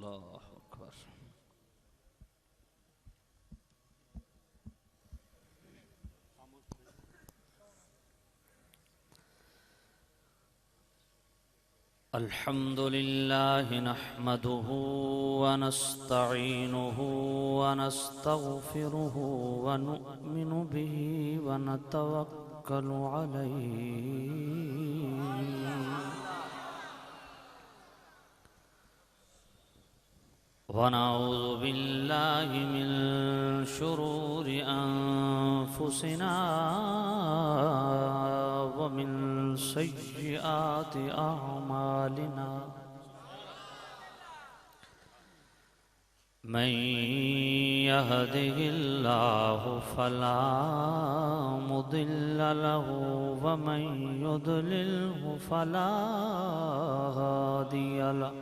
अल्लाहु अकबर। अल्हम्दुलिल्लाह नहमदुहु व नस्तईनुहु व नस्तगफिरुहु व नु'मिनु बिही व नतवक्कलु अलैहि व नऊज़ु बिल्लाहि मिन शुरूरि अनफुसिना व मिन सय्यिआति अअमालिना। मन यहदिहिल्लाहु फला मुदिल्ल लहु व मन युद्लिल्हु फला हादिय लहु।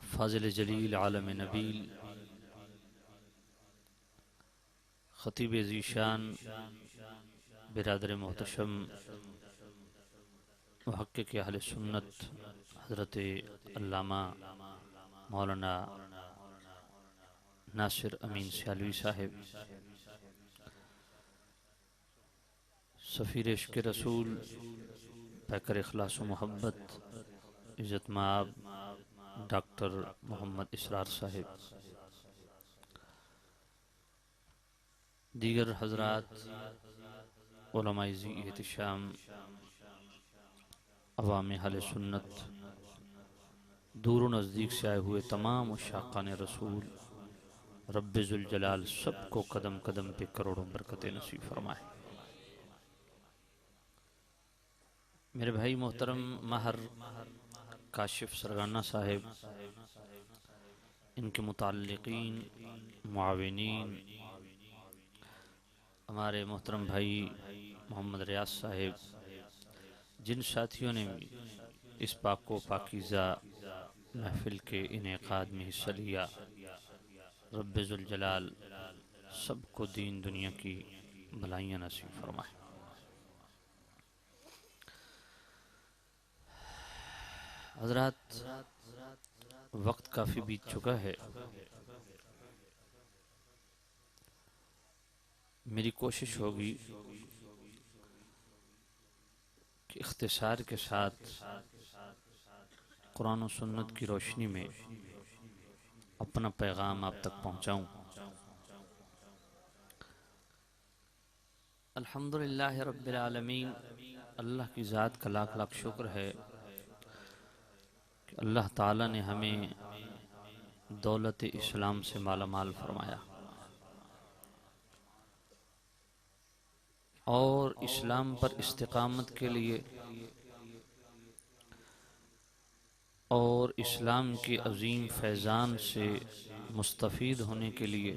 फाजिल जलील आलम नबील खतीब ज़ीशान बिरादर मोहतशम मुहक्किक अहले सुन्नत हज़रत अल्लामा मौलाना नासिर अमीन सियालवी साहिब, सफ़ीर इश्क़ रसूल, पैकर इखलास व मोहब्बत, इज़्ज़त माब डॉक्टर मोहम्मद इसरार साहिब, दीगर हज़रात, उलमाए ज़ी एहतिशाम, अवाम अहले सुन्नत, दूर व नज़दीक से आए हुए तमाम उशाक़ान रसूल, रब्बे ज़ुल जलाल सबको कदम कदम पे करोड़ों बरकतें नसीब फरमाए। मेरे भाई मोहतरम महर काशिफ सरगाना साहिब, इनके मुताल्लिक़ीन, मुआविनीन, हमारे मोहतरम भाई मोहम्मद रियाज साहिब, जिन साथियों ने भी इस पाको पाकीज़ा महफिल के इनेकाद में हिस्सा लिया, रब्बे जुल जलाल सबको दीन दुनिया की भलाइयाँ नसीब फरमाए। हजरात, वक्त काफ़ी बीत चुका है। मेरी कोशिश होगी कि इख्तिसार के साथ कुरान और सुन्नत की रोशनी में अपना पैगाम आप तक पहुँचाऊँ। अल्हम्दुलिल्लाह रब्बिल आलमीन, अल्लाह की ज़ात का लाख लाख शुक्र है कि अल्लाह ताला ने हमें दौलत इस्लाम से माला माल फरमाया और इस्लाम पर इस्तिकामत के लिए और इस्लाम के अजीम फैज़ान से मुस्तफ़ीद होने के लिए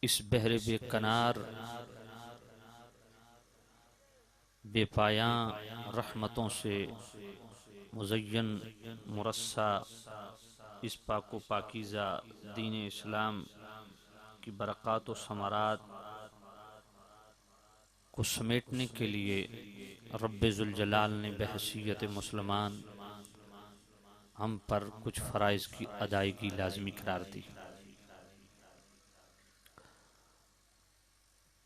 इस बहरे बेकनार बेपायां रहमतों से मुज़य्यन मुरस्सा इस पाको पाकीज़ा दीन इस्लाम की बरक़ात व समारात को समेटने के लिए रब्बे जुल जलाल ने बहसीयत मुसलमान हम पर कुछ फ़राइज़ की अदायगी लाज़मी करार दी।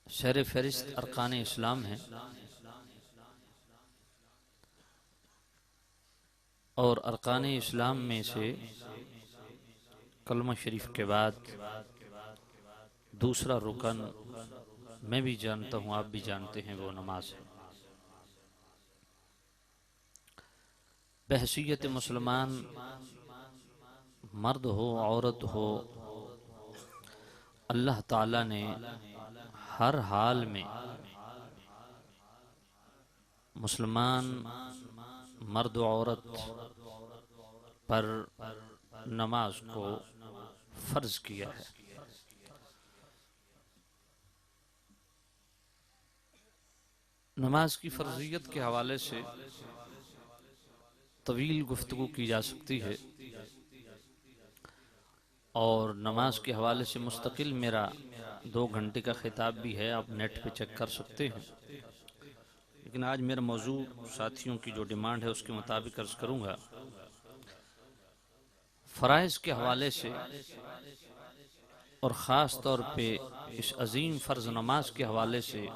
शहर फहरिस्त अरकान इस्लाम है और अरकान इस्लाम में से कलमा शरीफ के बाद दूसरा रुकन मैं भी जानता हूँ, आप भी जानते हैं, वो नमाज है। बहसीयत मुसलमान मर्द हो औरत हो, अल्लाह ताला ने हर हाल में मुसलमान मर्द औरत पर नमाज को फर्ज किया है। नमाज की फर्जियत के हवाले से तवील गुफ्तगू की जा सकती है और नमाज के हवाले से मुस्तकिल मेरा 2 घंटे का खिताब भी है, आप नेट पे चेक कर सकते हैं। लेकिन आज मेरा मौजू साथियों की जो डिमांड है उसके मुताबिक अर्ज करूँगा। फ़राइज़ के हवाले से और ख़ास तौर पे इस अजीम फ़र्ज़ नमाज के हवाले से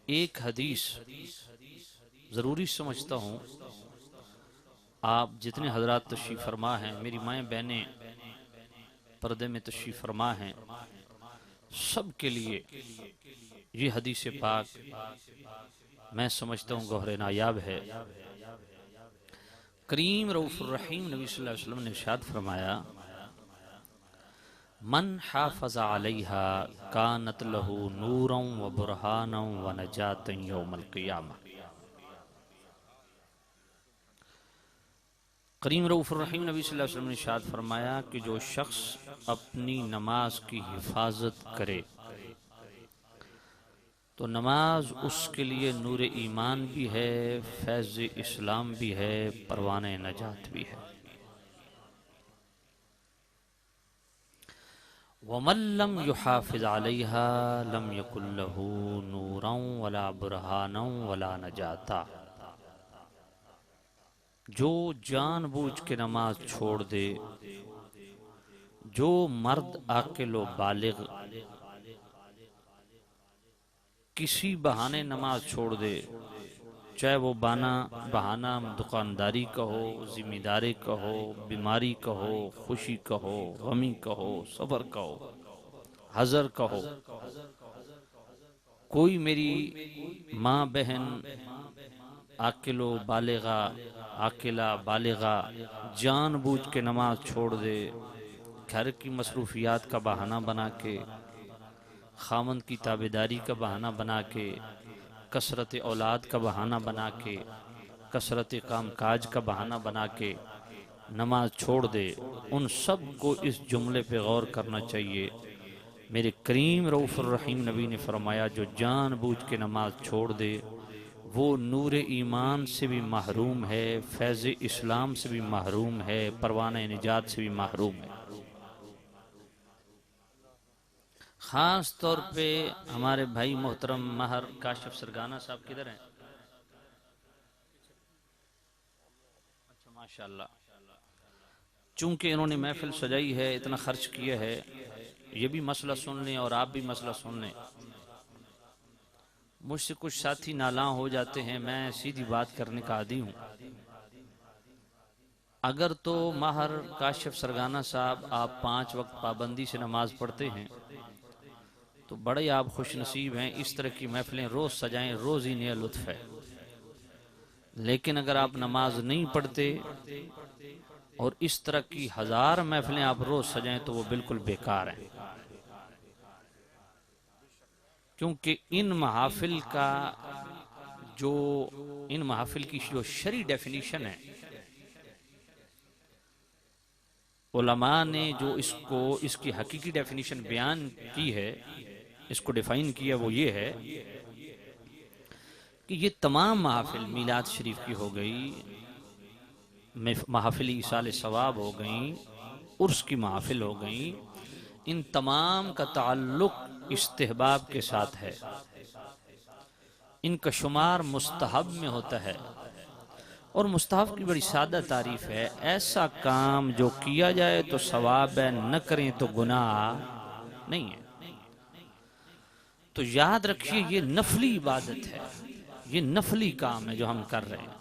एक हदीस ज़रूरी समझता हूँ। आप जितने हजरात तशरीफ़ फरमा हैं, मेरी माएँ बहनें पर्दे में तशरीफ़ फरमा हैं, सब के लिए ये हदीस पाक मैं समझता हूँ गौहर नायाब है। करीम रऊफ़ुर रहीम नबी सल्लल्लाहु अलैहि वसल्लम ने इरशाद फरमाया, मन हाफ़ज़ा अलैहा कानत लहू नूरन व बुरहानन व नजातन यौमल क़ियामा। करीम रऊफ़ुर रहीम नबी सल्लल्लाहु अलैहि वसल्लम ने इरशाद फरमाया कि जो शख्स अपनी नमाज की हिफाजत करे तो नमाज उसके लिए नूर ईमान भी है, फैज़ इस्लाम भी है, परवाने नजात भी है। वमन लम युहाफ़िज़ अलैहा लम यकुन लहू नूरन वला बुरहानन वला नजाता। जो जानबूझ के नमाज छोड़ दे, जो मर्द आकिल बालिग किसी बहाने नमाज छोड़ दे, चाहे वो बहाना दुकानदारी का हो, जिम्मेदारी का हो, बीमारी का हो, खुशी का हो, गमी का हो, सब्र का हो, हज़र का हो, कोई मेरी माँ बहन आकिलो बालिगा आकिला बालिगा जानबूझ के नमाज छोड़ दे, घर की मसरूफियात का बहाना बना के, खामन की ताबेदारी का बहाना बना के, कसरत औलाद का बहाना बना के, कसरत काम काज का बहाना बना के नमाज छोड़ दे, उन सब को इस जुमले पे गौर करना चाहिए। मेरे करीम रऊफ़ुर रहीम नबी ने फरमाया, जो जानबूझ के नमाज छोड़ दे वो नूर ईमान से भी महरूम है, फैज़ इस्लाम से भी महरूम है, परवाना निजात से भी महरूम है। ख़ास तौर पे हमारे भाई मोहतरम महर काशिफ सरगाना साहब किधर हैं? अच्छा, माशाल्लाह। चूंकि इन्होंने महफिल सजाई है, इतना खर्च किया है, ये भी मसला सुन लें और आप भी मसला सुन लें। मुझसे कुछ साथी नालां हो जाते हैं, मैं सीधी बात करने का आदी हूँ। अगर तो महर काशिफ सरगाना साहब आप 5 वक्त पाबंदी से नमाज पढ़ते हैं तो बड़े आप खुश नसीब हैं। इस तरह की महफिलें रोज़ सजाएं, रोज़ ही नया लुत्फ है। लेकिन अगर आप नमाज नहीं पढ़ते और इस तरह की 1000 महफिलें आप रोज़ सजाएं तो वो बिल्कुल बेकार हैं। क्योंकि इन महाफिल की जो शरई डेफिनीशन है, उलमा ने जो इसकी हकीकी डेफिनीशन बयान की है, इसको डिफाइन किया, वो ये है कि ये तमाम महाफिल मीलाद शरीफ की हो गई, महफिल ईसाल सवाब हो गई, उर्स की महफिल हो गई, इन तमाम का ताल्लुक इस्तिहबाब के साथ है। इनका शुमार मुस्तहब में होता है और मुस्तहब की बड़ी सादा तारीफ है, ऐसा काम जो किया जाए तो सवाब है, न करें तो गुनाह नहीं है। तो याद रखिए, ये नफली इबादत है, ये नफली काम है जो हम कर रहे हैं।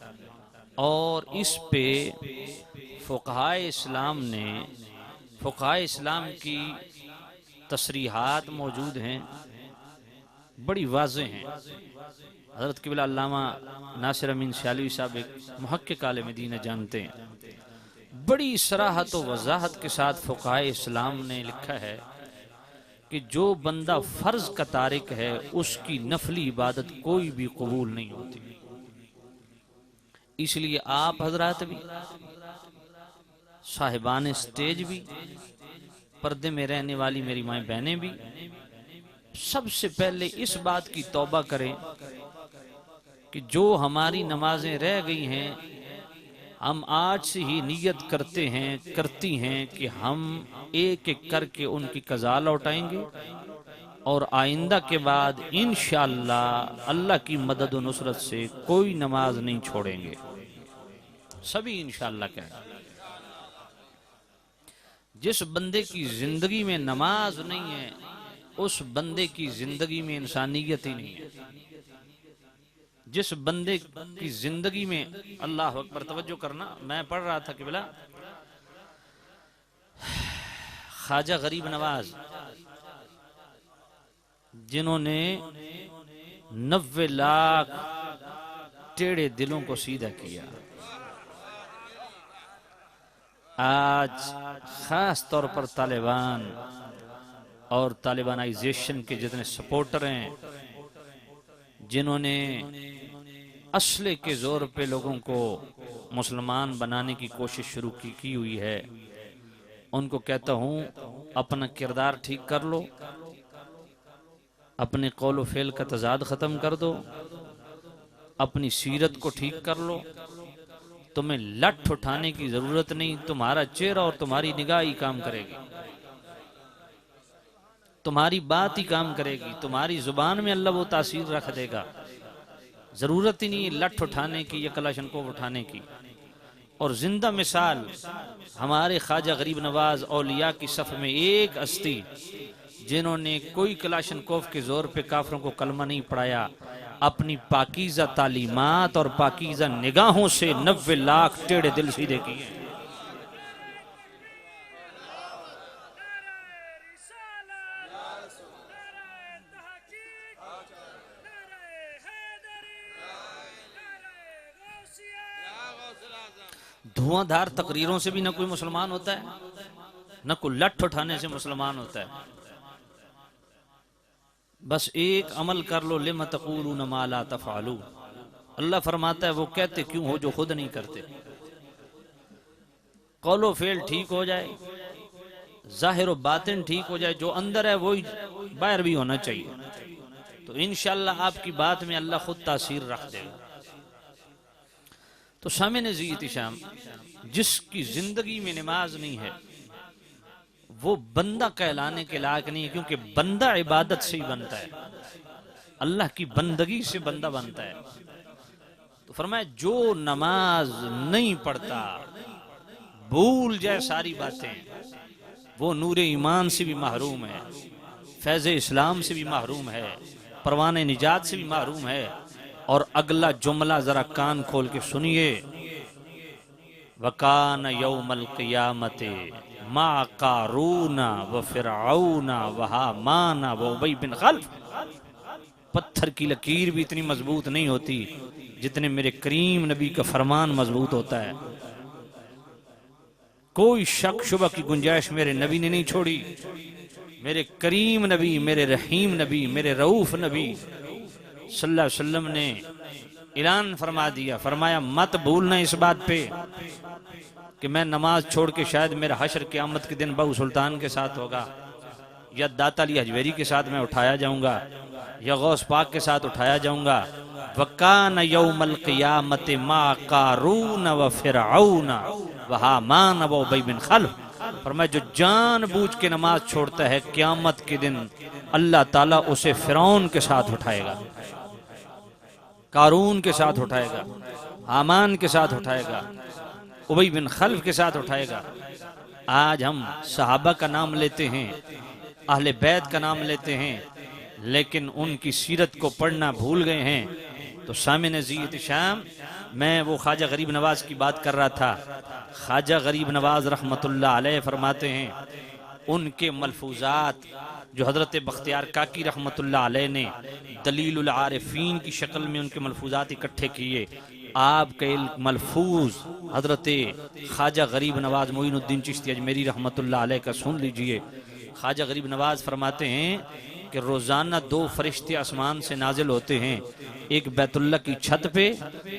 और इस पे फ़ुक़हाए इस्लाम की तसरीहात मौजूद हैं, बड़ी वाज़ेह हैं। हज़रत क़िबला अल्लामा नासिर अमीन सियालवी साहब एक मुहक्किक आलिम दीन जानते हैं, बड़ी सराहत व वज़ाहत के साथ फ़ुक़हाए इस्लाम ने लिखा है कि जो बंदा फ़र्ज का तारिक है उसकी नफली इबादत कोई भी कबूल नहीं होती। इसलिए आप हजरात भी, साहिबान स्टेज भी, पर्दे में रहने वाली मेरी माएँ बहनें भी, सबसे पहले इस बात की तौबा करें कि जो हमारी नमाजें रह गई हैं, हम आज से ही नियत करती हैं कि हम एक एक करके उनकी कज़ा लौटाएंगे और आइंदा के बाद इंशाअल्लाह अल्लाह की मदद और नुसरत से कोई नमाज नहीं छोड़ेंगे, सभी इंशाअल्लाह कहें। जिस बंदे की जिंदगी में नमाज नहीं है, उस बंदे की जिंदगी में इंसानियत ही नहीं है। जिस बंदे की जिंदगी में, अल्लाह अकबर, तवज्जो करना, मैं पढ़ रहा था कि बोला ख्वाजा गरीब नवाज, जिन्होंने 90 लाख टेढ़े दिलों को सीधा किया, आज खास तौर पर तालिबान और तालिबानाइजेशन के जितने सपोर्टर हैं, जिन्होंने असले के जोर पे लोगों को मुसलमान बनाने की कोशिश शुरू की हुई है, उनको कहता हूं अपना किरदार ठीक कर लो, अपने कौल फेल का तजाद ख़त्म कर दो, अपनी सीरत को ठीक कर लो। तुम्हें लठ उठाने की ज़रूरत नहीं, तुम्हारा चेहरा और तुम्हारी निगाह ही काम करेगी, तुम्हारी बात ही काम करेगी, तुम्हारी ज़ुबान में अल्लाह वो तासीर रख देगा। ज़रूरत ही नहीं लठ उठाने की या कलाशनकोव उठाने की। और जिंदा मिसाल हमारे ख्वाजा गरीब नवाज औलिया की सफ़ में एक हस्ती, जिन्होंने कोई कलाशनकोव के जोर पे काफरों को कलमा नहीं पढ़ाया, अपनी पाकीज़ा तालीमात और पाकीज़ा निगाहों से 90 लाख टेढ़े दिल सीधे किए। धुआंधार तकरीरों से भी न कोई मुसलमान होता है, न कोई लठ उठाने से मुसलमान होता है। बस एक अमल कर लो, लिम तक़ूलून मा ला तफ़अलून। अल्लाह फरमाता है वो कहते क्यों हो जो खुद नहीं करते। कौलो फेल ठीक हो जाए, जाहिर व बातिन ठीक हो जाए, जो अंदर है वही बाहर भी होना चाहिए, तो इंशाअल्लाह आपकी बात में अल्लाह खुद तासीर रख देगा। तो सामने ज़ीयत शाम जिसकी जिंदगी में नमाज नहीं है वो बंदा कहलाने के लायक नहीं है, क्योंकि बंदा इबादत से ही बनता है, अल्लाह की बंदगी से बंदा बनता है। तो फरमाया जो नमाज नहीं पढ़ता, भूल जाए सारी बातें, वो नूरे ईमान से भी महरूम है, फैज़ इस्लाम से भी महरूम है, परवाने निजात से भी महरूम है। और अगला जुमला जरा कान खोल के सुनिए, वकान यौमल क़ियामत मा कारूना व फिरऔना व हामाना व उबई बिन खल्फ। पत्थर की लकीर भी इतनी मजबूत नहीं होती जितने मेरे करीम नबी का फरमान मजबूत होता है। कोई शक शुबह की गुंजाइश मेरे नबी ने नहीं छोड़ी। मेरे करीम नबी, मेरे रहीम नबी, मेरे रऊफ नबी सल्लल्लाहु अलैहि वसल्लम ने ऐलान फरमा दिया, फरमाया मत भूलना इस बात पे कि मैं नमाज छोड़ के शायद मेरा हशर क़यामत के दिन बहू सुल्तान के साथ होगा, या दाता अली हजवेरी के साथ मैं उठाया जाऊंगा, या गौस पाक के साथ उठाया जाऊंगा। वकान यौमल क़ियामत मा कारून व फिरऔन व हामान व उबई बिन खल्फ। फरमाया जो जानबूझ के नमाज छोड़ता है, क़यामत के दिन अल्लाह ताला उसे फिरौन के साथ उठाएगा, कारून के साथ उठाएगा, हामान के साथ उठाएगा, उबई बिन खल्फ के साथ उठाएगा। आज हम सहाबा का नाम लेते हैं, अहले बैत का नाम लेते हैं, लेकिन उनकी सीरत को पढ़ना भूल गए हैं। तो सामने ज़ीयत शाम मैं वो ख्वाजा गरीब नवाज की बात कर रहा था। ख्वाजा गरीब नवाज रहमतुल्लाह अलैह फरमाते हैं, उनके मलफूजात जो हज़रत बख्तियार काकी रहमतुल्लाह अलैह ने दलीलुल आरिफीन की शक्ल में उनके मलफूजात इकट्ठे किए, आपके मलफूज हज़रत ख्वाजा गरीब नवाज मोइनुद्दीन चिश्ती अजमेरी रहमतुल्लाह अलैह का सुन लीजिए। ख्वाजा गरीब नवाज फरमाते हैं कि रोज़ाना दो फरिश्ते आसमान से नाजिल होते हैं, एक बैतुल्लाह की छत पे,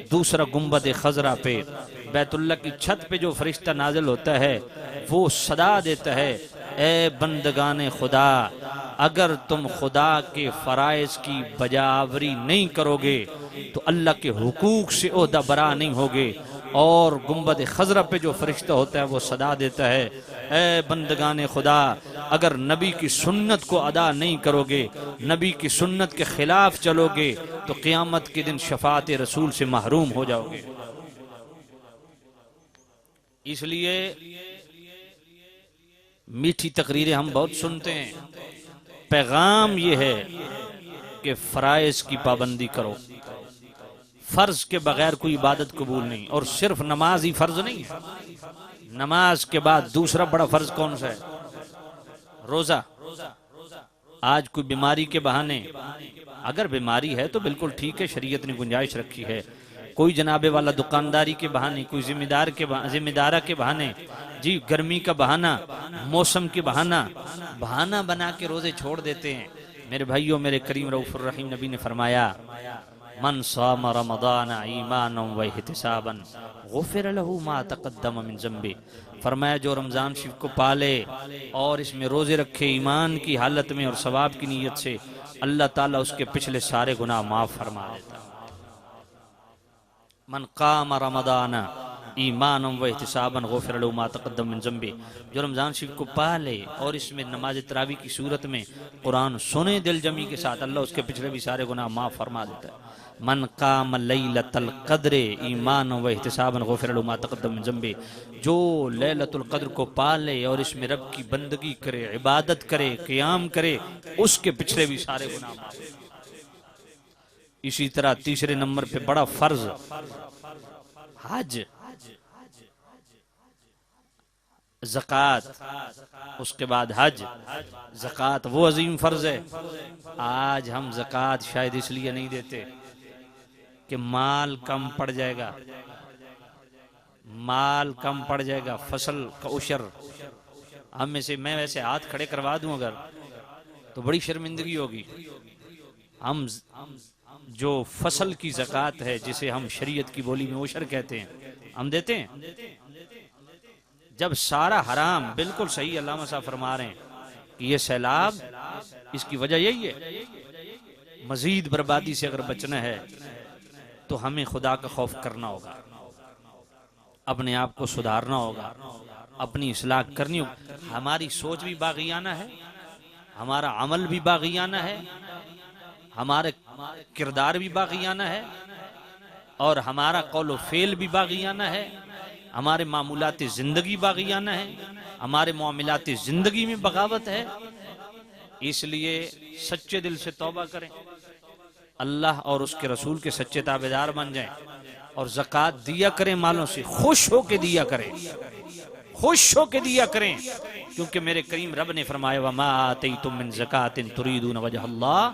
दूसरा गुंबद खजरा पे। बैतुल्लाह की छत पे जो फरिश्ता नाजिल होता है वो सदा देता है, ए बंदगाने खुदा, अगर तुम खुदा के फ़राइज़ की बजावरी नहीं करोगे तो अल्लाह के हुकूक से ओहदा बरा नहीं होगे। और गुंबद खजरा पे जो फरिश्ता होता है वो सदा देता है, ए बंदगाने खुदा, अगर नबी की सुन्नत को अदा नहीं करोगे, नबी की सुन्नत के खिलाफ चलोगे तो क़यामत के दिन शफात रसूल से महरूम हो जाओगे। इसलिए मीठी तकरीरें हम बहुत सुनते हैं, पैगाम ये है कि फ़राइज़ की पाबंदी करो, फ़र्ज के बगैर कोई इबादत कबूल नहीं। और सिर्फ नमाज ही फ़र्ज नहीं है, नमाज के बाद दूसरा बड़ा फ़र्ज कौन सा है? रोज़ा। आज कोई बीमारी के बहाने, अगर बीमारी है तो बिल्कुल ठीक है, शरीयत ने गुंजाइश रखी है। कोई जनाबे वाला दुकानदारी के बहाने, कोई जिम्मेदारा के बहाने, जी गर्मी का बहाना, मौसम के बहाना बना के रोजे छोड़ देते हैं। मेरे भाइयों, मेरे करीम रऊफ़ुर रहीम नबी ने फरमाया, मन साम रमज़ान ईमानन व इहतिसाबन गुफ़िर लहू मा तक़द्दम मिन ज़ंबी। फरमाया जो रमज़ान शरीफ को पाले और इसमें रोजे रखे ईमान की हालत में और सवाब की नीयत से, अल्लाह ताला उसके पिछले सारे गुनाह माफ़ फरमा देता। मन क़ाम रमज़ान ईमानन व इहतिसाबन गुफ़िर लहू मा तक़द्दम मिन ज़ंबी। जो रमज़ान शरीफ को पाले और इसमें नमाज तरावी की सूरत में कुरान सुने दिल जमी के साथ, अल्लाह उसके पिछले भी सारे गुनाह माफ़ फरमा देता है। मन काम लैलतुल क़द्र ईमानन व इहतिसाबन गुफ़िर लहू मा तक़द्दम मिन ज़ंबी। जो लैलतुल क़द्र को पाले और इसमें रब की बंदगी करे, इबादत करे, क़याम करे, उसके पिछले भी सारे गुनाह माफ़। इसी तरह तीसरे नंबर पे बड़ा फर्ज हज, ज़कात, उसके बाद हज। ज़कात वो अजीम फर्ज है। आज हम ज़कात शायद इसलिए नहीं देते कि माल कम पड़ जाएगा, माल कम पड़ जाएगा, फसल का उशर हम में से, मैं वैसे हाथ खड़े करवा दूं अगर, तो बड़ी शर्मिंदगी होगी। हम जो फसल की ज़कात है, जिसे हम शरीयत की बोली में उशर कहते हैं, हम देते हैं। जब सारा हराम, बिल्कुल सही अल्लामा साहब फरमा रहे हैं कि ये सैलाब, इसकी वजह यही है, मजीद बर्बादी से अगर बचना है तो हमें खुदा का खौफ करना होगा। अपने आप को सुधारना होगा, अपनी इस्लाह करनी होगी। हमारी सोच भी बागियाना है, हमारा अमल भी बागियाना है, हमारे किरदार भी बागियाना है, और हमारा कौल फेल भी बागियाना है, हमारे मामूलाती जिंदगी बागियाना है, हमारे मामलाती जिंदगी में बगावत है। इसलिए सच्चे दिल से तौबा करें, अल्लाह और उसके रसूल के सच्चे ताबेदार बन जाएं, और ज़कात दिया करें, मालों से खुश होके दिया करें, खुश होके दिया करें, क्योंकि मेरे करीम रब ने फरमाया वमा आतैतुम मिन ज़कातिन तुरीदून वजहल्लाह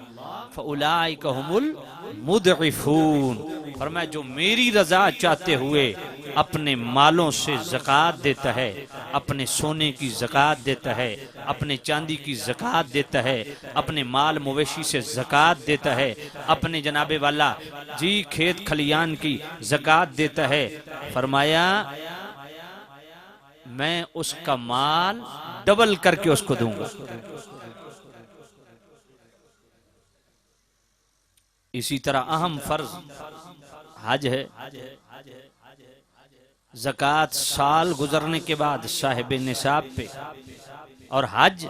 फउलाइका हुमुल मुदइफून। फरमाया जो मेरी रजा चाहते हुए अपने मालों से ज़कात देता है, अपने सोने की ज़कात देता है, अपने चांदी की ज़कात देता है, अपने माल मवेशी से ज़कात देता है, अपने जनाबे वाला जी खेत खलियान की ज़कात देता है, फरमाया मैं उसका माल डबल करके उसको दूंगा। इसी तरह अहम फर्ज हज है। ज़कात साल गुजरने के बाद साहिब निसाब पे, और हज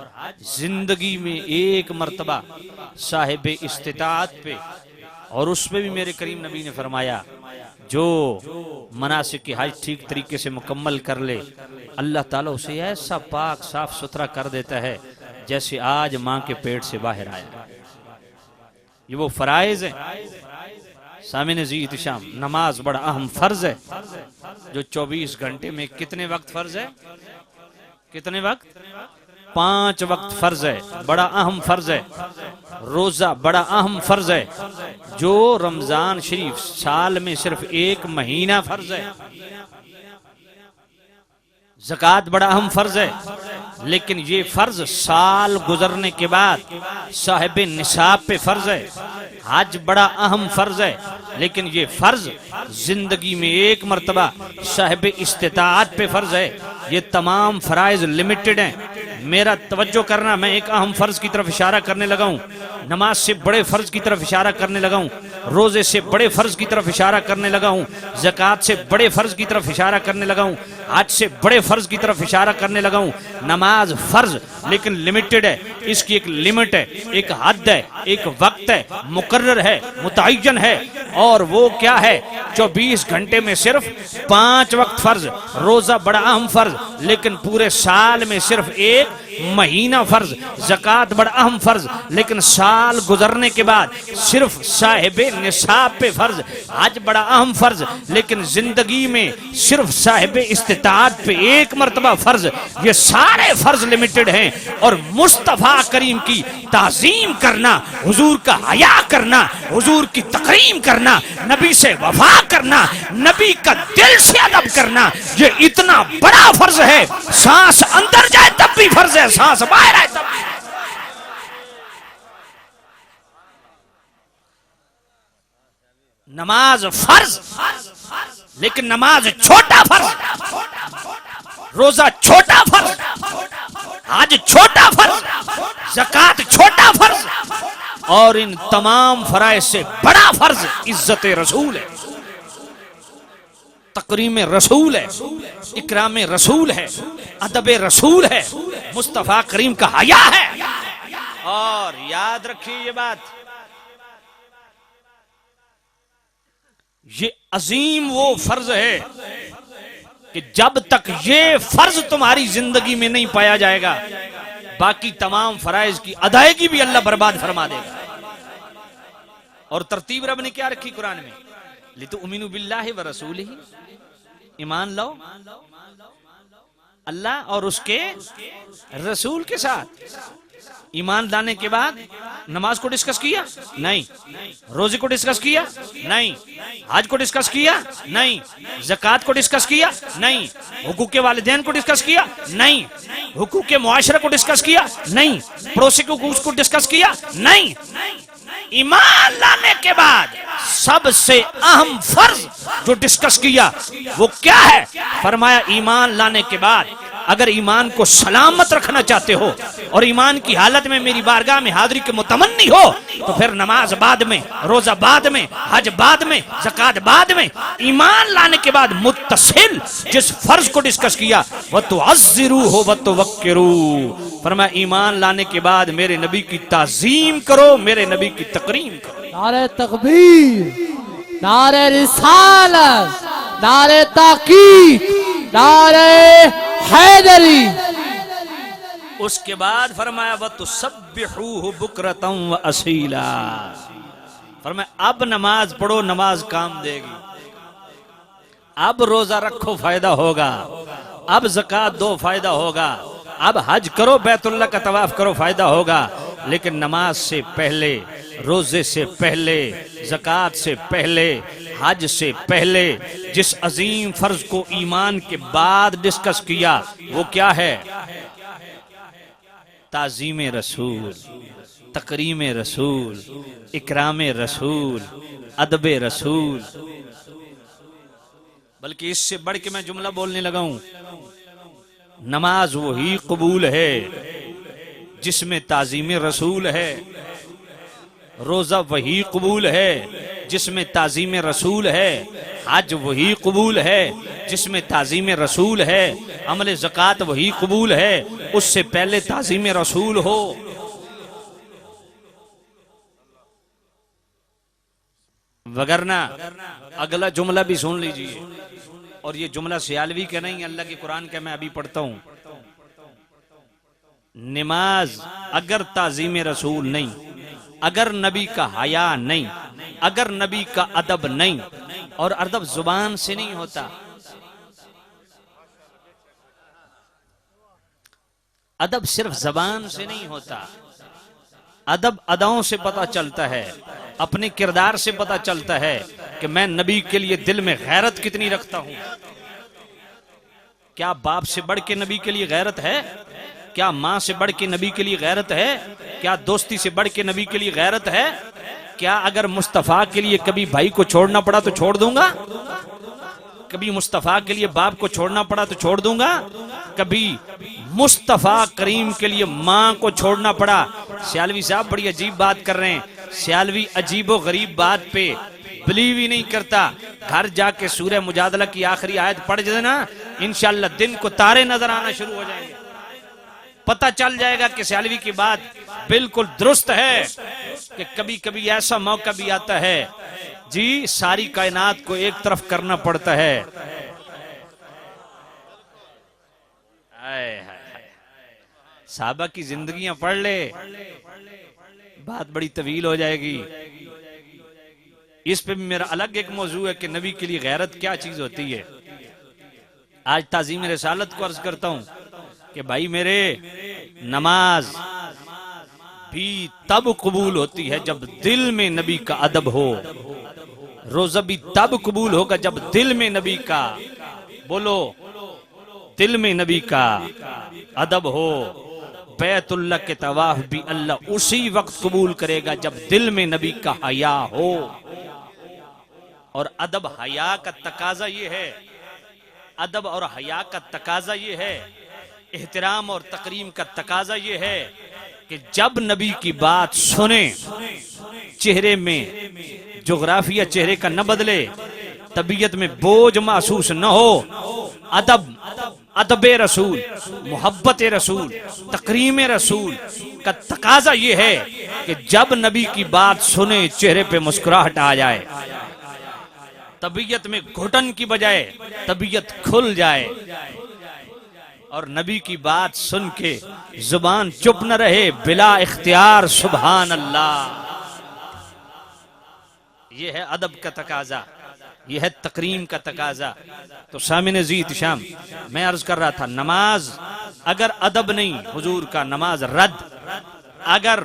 जिंदगी में एक मर्तबा साहिब इस्तिताअत पे, और उसमें भी मेरे करीम नबी ने फरमाया जो मनासिक की हज ठीक तरीके से मुकम्मल कर ले, अल्लाह ताला उसे ऐसा पाक साफ सुथरा कर देता है जैसे आज माँ के पेट से बाहर आया। ये वो फराइज है। सामिन जी इत्शाम, नमाज बड़ा अहम फर्ज है, जो 24 घंटे में कितने वक्त फर्ज है? कितने वक्त? 5 वक्त फर्ज है, बड़ा अहम फर्ज है। रोजा बड़ा अहम फर्ज है, जो रमजान शरीफ साल में सिर्फ 1 महीना फर्ज है। ज़कात बड़ा अहम फर्ज है, लेकिन ये फर्ज साल गुजरने के बाद साहिब निसाब पे फर्ज है। हज बड़ा अहम फर्ज है, लेकिन ये फर्ज जिंदगी में एक मर्तबा साहिब इस्तिताअत पे फर्ज है। ये तमाम फराइज लिमिटेड हैं। मेरा तवज्जो करना, मैं एक अहम फर्ज की तरफ इशारा करने लगा हूँ, नमाज से बड़े फर्ज की तरफ इशारा करने लगा हूँ, रोजे से बड़े फर्ज की तरफ इशारा करने लगा हूँ, ज़कात से बड़े फर्ज की तरफ इशारा करने लगा हूँ, हज से बड़े फर्ज की तरफ इशारा करने लगा हूँ। नमाज फर्ज लेकिन लिमिटेड है, इसकी एक लिमिट है, एक हद है, एक वक्त है, मुकर्रर है, मुतअय्यन है, और वो क्या है? 24 घंटे में सिर्फ 5 वक्त फर्ज। रोजा बड़ा अहम फर्ज, लेकिन पूरे साल में सिर्फ 1 महीना फर्ज। ज़कात बड़ा अहम फर्ज, लेकिन साल गुजरने के बाद सिर्फ साहिब निसाब पे फर्ज। हज बड़ा अहम फर्ज, लेकिन जिंदगी में सिर्फ साहिब इस्तिताअत पे 1 मर्तबा फर्ज। ये सारे फर्ज लिमिटेड हैं, और मुस्तफा करीम की ताज़ीम करना, हुजूर का हया करना, हुजूर की तकरीम करना, नबी से वफा करना, नबी का दिल से अदब करना, ये इतना बड़ा फर्ज है। सांस अंदर जाए तब भी फर्ज है, सांस बाहर आए तब भी। नमाज फर्ज, लेकिन नमाज छोटा फर्ज, रोजा छोटा फर्ज, हज छोटा फर्ज, ज़कात छोटा फर्ज, और इन तमाम फराइज से बड़ा फर्ज इज्जत रसूल है, तकरीम रसूल है, इकराम रसूल है, अदब रसूल है, मुस्तफा करीम का हया है। और याद रखिए ये बात, ये अजीम वो फर्ज है कि जब तक ये फर्ज तुम्हारी जिंदगी में नहीं पाया जाएगा, बाकी तमाम फराइज की अदायगी भी अल्लाह बर्बाद फरमा देगा। और तरतीब रब ने क्या रखी कुरान में? लितुमिनु बिल्लाहि व रसूलिही, ईमान लो अल्लाह और उसके रसूल के साथ। ईमान लाने के बाद नमाज को डिस्कस किया? नहीं। रोजे को डिस्कस किया? नहीं। हज को डिस्कस किया? नहीं। ज़कात को डिस्कस किया? नहीं। हुकूक के वालिदैन को डिस्कस किया? नहीं। हुकूक के मुआशरा को डिस्कस किया? नहीं। पड़ोसी के हुकूक को डिस्कस किया? नहीं। ईमान लाने के बाद सबसे अहम फर्ज जो डिस्कस किया वो क्या है? फरमाया ईमान लाने के बाद अगर ईमान को सलामत रखना चाहते हो और ईमान की हालत में मेरी बारगाह में हाजिरी के मुतमन्नी हो, तो फिर नमाज बाद में, रोजा बाद में, हज बाद में, ज़कात बाद में, ईमान लाने के बाद मुत्तसिल जिस फर्ज को डिस्कस किया वह तो अज़्ज़िरू हो वह तो वक्किरू, फरमाया ईमान लाने के बाद मेरे नबी की ताज़ीम करो, मेरे नबी की तकरीम करो। नारे तकबीर, नारे रिसालत, नारे ताकीद, नारे हैदरी। उसके बाद फरमाया वह तो सब्बिहूहु बुकरतम व असीला, फरमाया अब नमाज पढ़ो, नमाज काम देगी, अब रोजा रखो फायदा होगा, अब ज़कात दो फायदा होगा, अब हज करो, बैतुल्लाह का तवाफ करो, फायदा होगा। लेकिन नमाज से पहले, रोजे से पहले, ज़कात से पहले, हज से पहले जिस अजीम फर्ज को ईमान के बाद डिस्कस किया वो क्या है? ताज़ीम रसूल, तकरीम रसूल, इकराम रसूल, अदब रसूल। बल्कि इससे बढ़ के मैं जुमला बोलने लगा हूं, नमाज वही कबूल है जिसमें ताज़ीम रसूल है, रोजा वही कबूल है जिसमें ताज़ीम रसूल है, हज वही कबूल है जिसमें ताज़ीम रसूल है, अमल ज़कात वही कबूल है, उससे पहले ताज़ीम रसूल हो। वगरना अगला जुमला भी सुन लीजिए, और ये जुमला सियालवी का नहीं, अल्लाह के कुरान का मैं अभी पढ़ता हूं। नमाज अगर ताज़ीम रसूल नहीं, अगर नबी का हया नहीं, अगर नबी का अदब नहीं, और अदब जुबान से नहीं होता, अदब सिर्फ जबान से नहीं होता, अदब अदाओं से पता चलता है, अपने किरदार से पता चलता है कि मैं नबी के लिए दिल में गैरत कितनी रखता हूं। क्या बाप से बढ़ के नबी के लिए गैरत है? क्या माँ से बढ़ के नबी के लिए गैरत है? क्या दोस्ती से बढ़ के नबी के लिए गैरत है? क्या अगर मुस्तफ़ा के लिए कभी भाई को छोड़ना पड़ा तो छोड़ दूंगा? कभी मुस्तफ़ा के लिए बाप को छोड़ना पड़ा तो छोड़ दूंगा? कभी मुस्तफ़ा करीम के लिए माँ को छोड़ना पड़ा? सियालवी साहब बड़ी अजीब बात कर रहे हैं। सियालवी अजीबो गरीब बात पे बिलीव ही नहीं करता। घर जाके सूरह मुजादला की आखिरी आयत पढ़ देना, इंशाअल्लाह दिन को तारे नजर आना शुरू हो जाएंगे, पता चल जाएगा कि सियालवी की बात बिल्कुल दुरुस्त है कि कभी कभी ऐसा मौका भी आता है जी, सारी कायनात को एक तरफ करना पड़ता है। साहबा की जिंदगियां पढ़ ले, बात बड़ी तवील हो जाएगी। इस पे भी मेरा अलग एक मौजू है कि नबी के लिए गैरत क्या चीज होती है। आज ताज़ीम रिसालत को अर्ज करता हूं कि भाई मेरे, नमाज भी तब कबूल होती है जब दिल में नबी का अदब हो, रोजा भी तब कबूल होगा जब दिल में नबी का, बोलो, दिल में नबी का अदब हो। बैतुल्लाह के तवाफ भी अल्लाह उसी वक्त कबूल करेगा जब दिल में नबी का हया हो। और अदब हया का तकाजा ये है, अदब और हया का तकाजा ये है, एहतराम और तकरीम का तकाजा ये है कि जब नबी की बात सुने, चेहरे में जोग्राफिया चेहरे का न बदले, तबीयत में बोझ महसूस न हो। अदब, अदबे रसूल, मोहब्बत रसूल, तकरीम रसूल का तकाजा ये है कि जब नबी की बात सुने चेहरे पे मुस्कुराहट आ जाए, तबीयत में घुटन की बजाय तबीयत खुल जाए, और नबी की बात सुन के जुबान चुप न रहे, बिला इख्तियार सुभान अल्लाह। ये है अदब का तकाजा, ये है तकरीम का तकाजा। तो सामिन जीत शाम, मैं अर्ज कर रहा था, नमाज अगर अदब नहीं हुजूर का, नमाज रद्द। अगर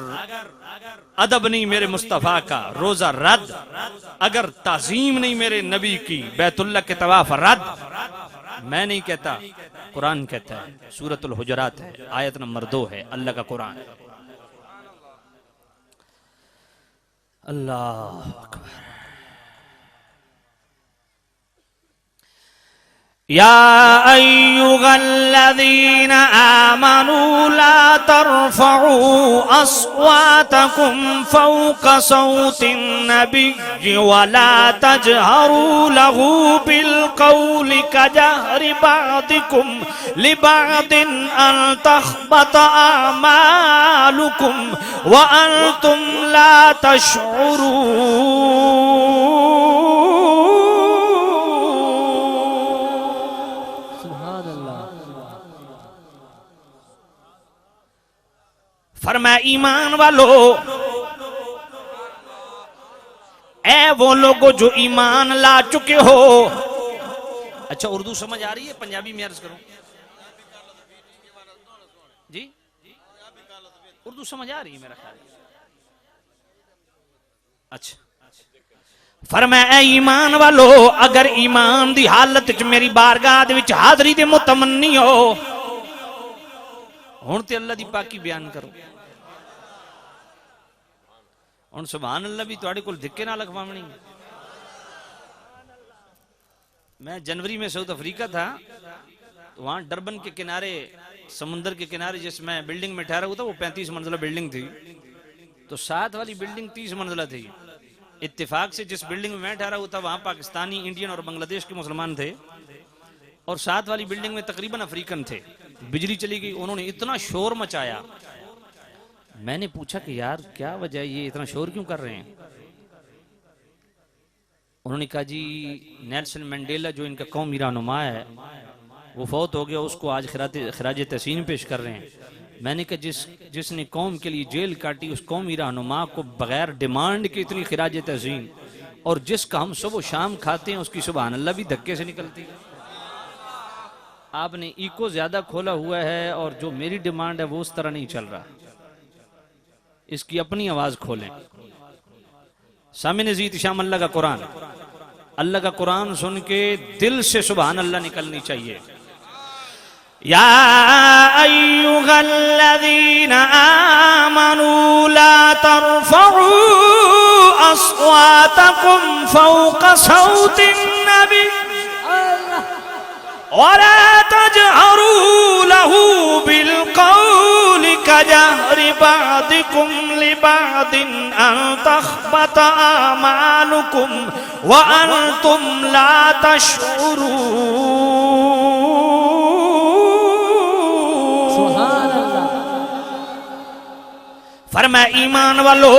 अदब नहीं मेरे मुस्तफ़ा का, रोजा रद्द। अगर ताज़ीम नहीं मेरे नबी की, बैतुल्लाह के तवाफ रद्द। मैं नहीं कहता, कुरान कहता है, सूरतुल हुजरात है, आयत नंबर 2 है, अल्लाह का कुरान। अल्लाह अकबर। या अय्युहल्लज़ीना आमनू ला तरफ़ऊ अस्वातकुम फ़ौक़ सौतिन नबिय्यि वला तजहरू लहू बिलक़ौलि कजहरि बअदिकुम लिबअदिन अन तख़्बत अअमालुकुम व अंतुम ला तशऊरून। फरमाया ईमान वालो, ऐ वो लोगो जो ईमान ला चुके हो। अच्छा उर्दू समझ आ रही है? पंजाबी में अर्ज करूं जी? उर्दू समझ आ रही है मेरा ख्याल। अच्छा फरमाया ईमान वालो, अगर ईमान दी हालत च मेरी बारगाह दे विच हाजरी दे मुतमन्नी हो, हुण ते अल्लाह दी पाकी बयान करो। हुण सुभान अल्लाह भी तुहाडे कोल धिक्के नाल अखवावणी। मैं जनवरी में साउथ अफ्रीका था, तो वहां डरबन के किनारे, समुंदर के किनारे जिस मैं बिल्डिंग में ठहरा हुआ था, वो 35 मंजिला बिल्डिंग थी। तो साथ वाली बिल्डिंग 30 मंजिला थी। इत्तेफाक से जिस बिल्डिंग में मैं ठहरा हुआ था वहां पाकिस्तानी, इंडियन और बांग्लादेश के मुसलमान थे, और साथ वाली बिल्डिंग में तकरीबन अफ्रीकन थे। बिजली चली गई, उन्होंने इतना शोर मचाया। मैंने पूछा कि यार क्या वजह है, ये इतना शोर क्यों कर रहे हैं? उन्होंने कहा जी नेल्सन मंडेला जो इनका कौमी रहनुमा है वो फौत हो गया, उसको आज खराज तहसीन पेश कर रहे हैं। मैंने कहा जिसने कौम के लिए जेल काटी, उस कौमी रहनुमा को बगैर डिमांड के इतनी खराज तहसीन, और जिसका हम सुबह शाम खाते हैं उसकी सुभान अल्लाह भी धक्के से निकलती है। आपने इको ज्यादा खोला हुआ है और जो मेरी डिमांड है वो उस तरह नहीं चल रहा। इसकी अपनी आवाज खोलें। सामने जीत शाम अल्लाह का कुरान, अल्लाह का कुरान सुन के दिल से सुभान अल्लाह निकलनी चाहिए। या अय्युहल्लज़ीना आमनू ला तरफ़ऊ अस्वातकुम फ़ौक़ सौतिन नबी वला तजहरू लहू बिलक़ौलि कजहरि बअदिकुम लिबअदिन अन तख़्बत अअमालुकुम व अंतुम ला तशऊरून। फरमाया ईमान वालो,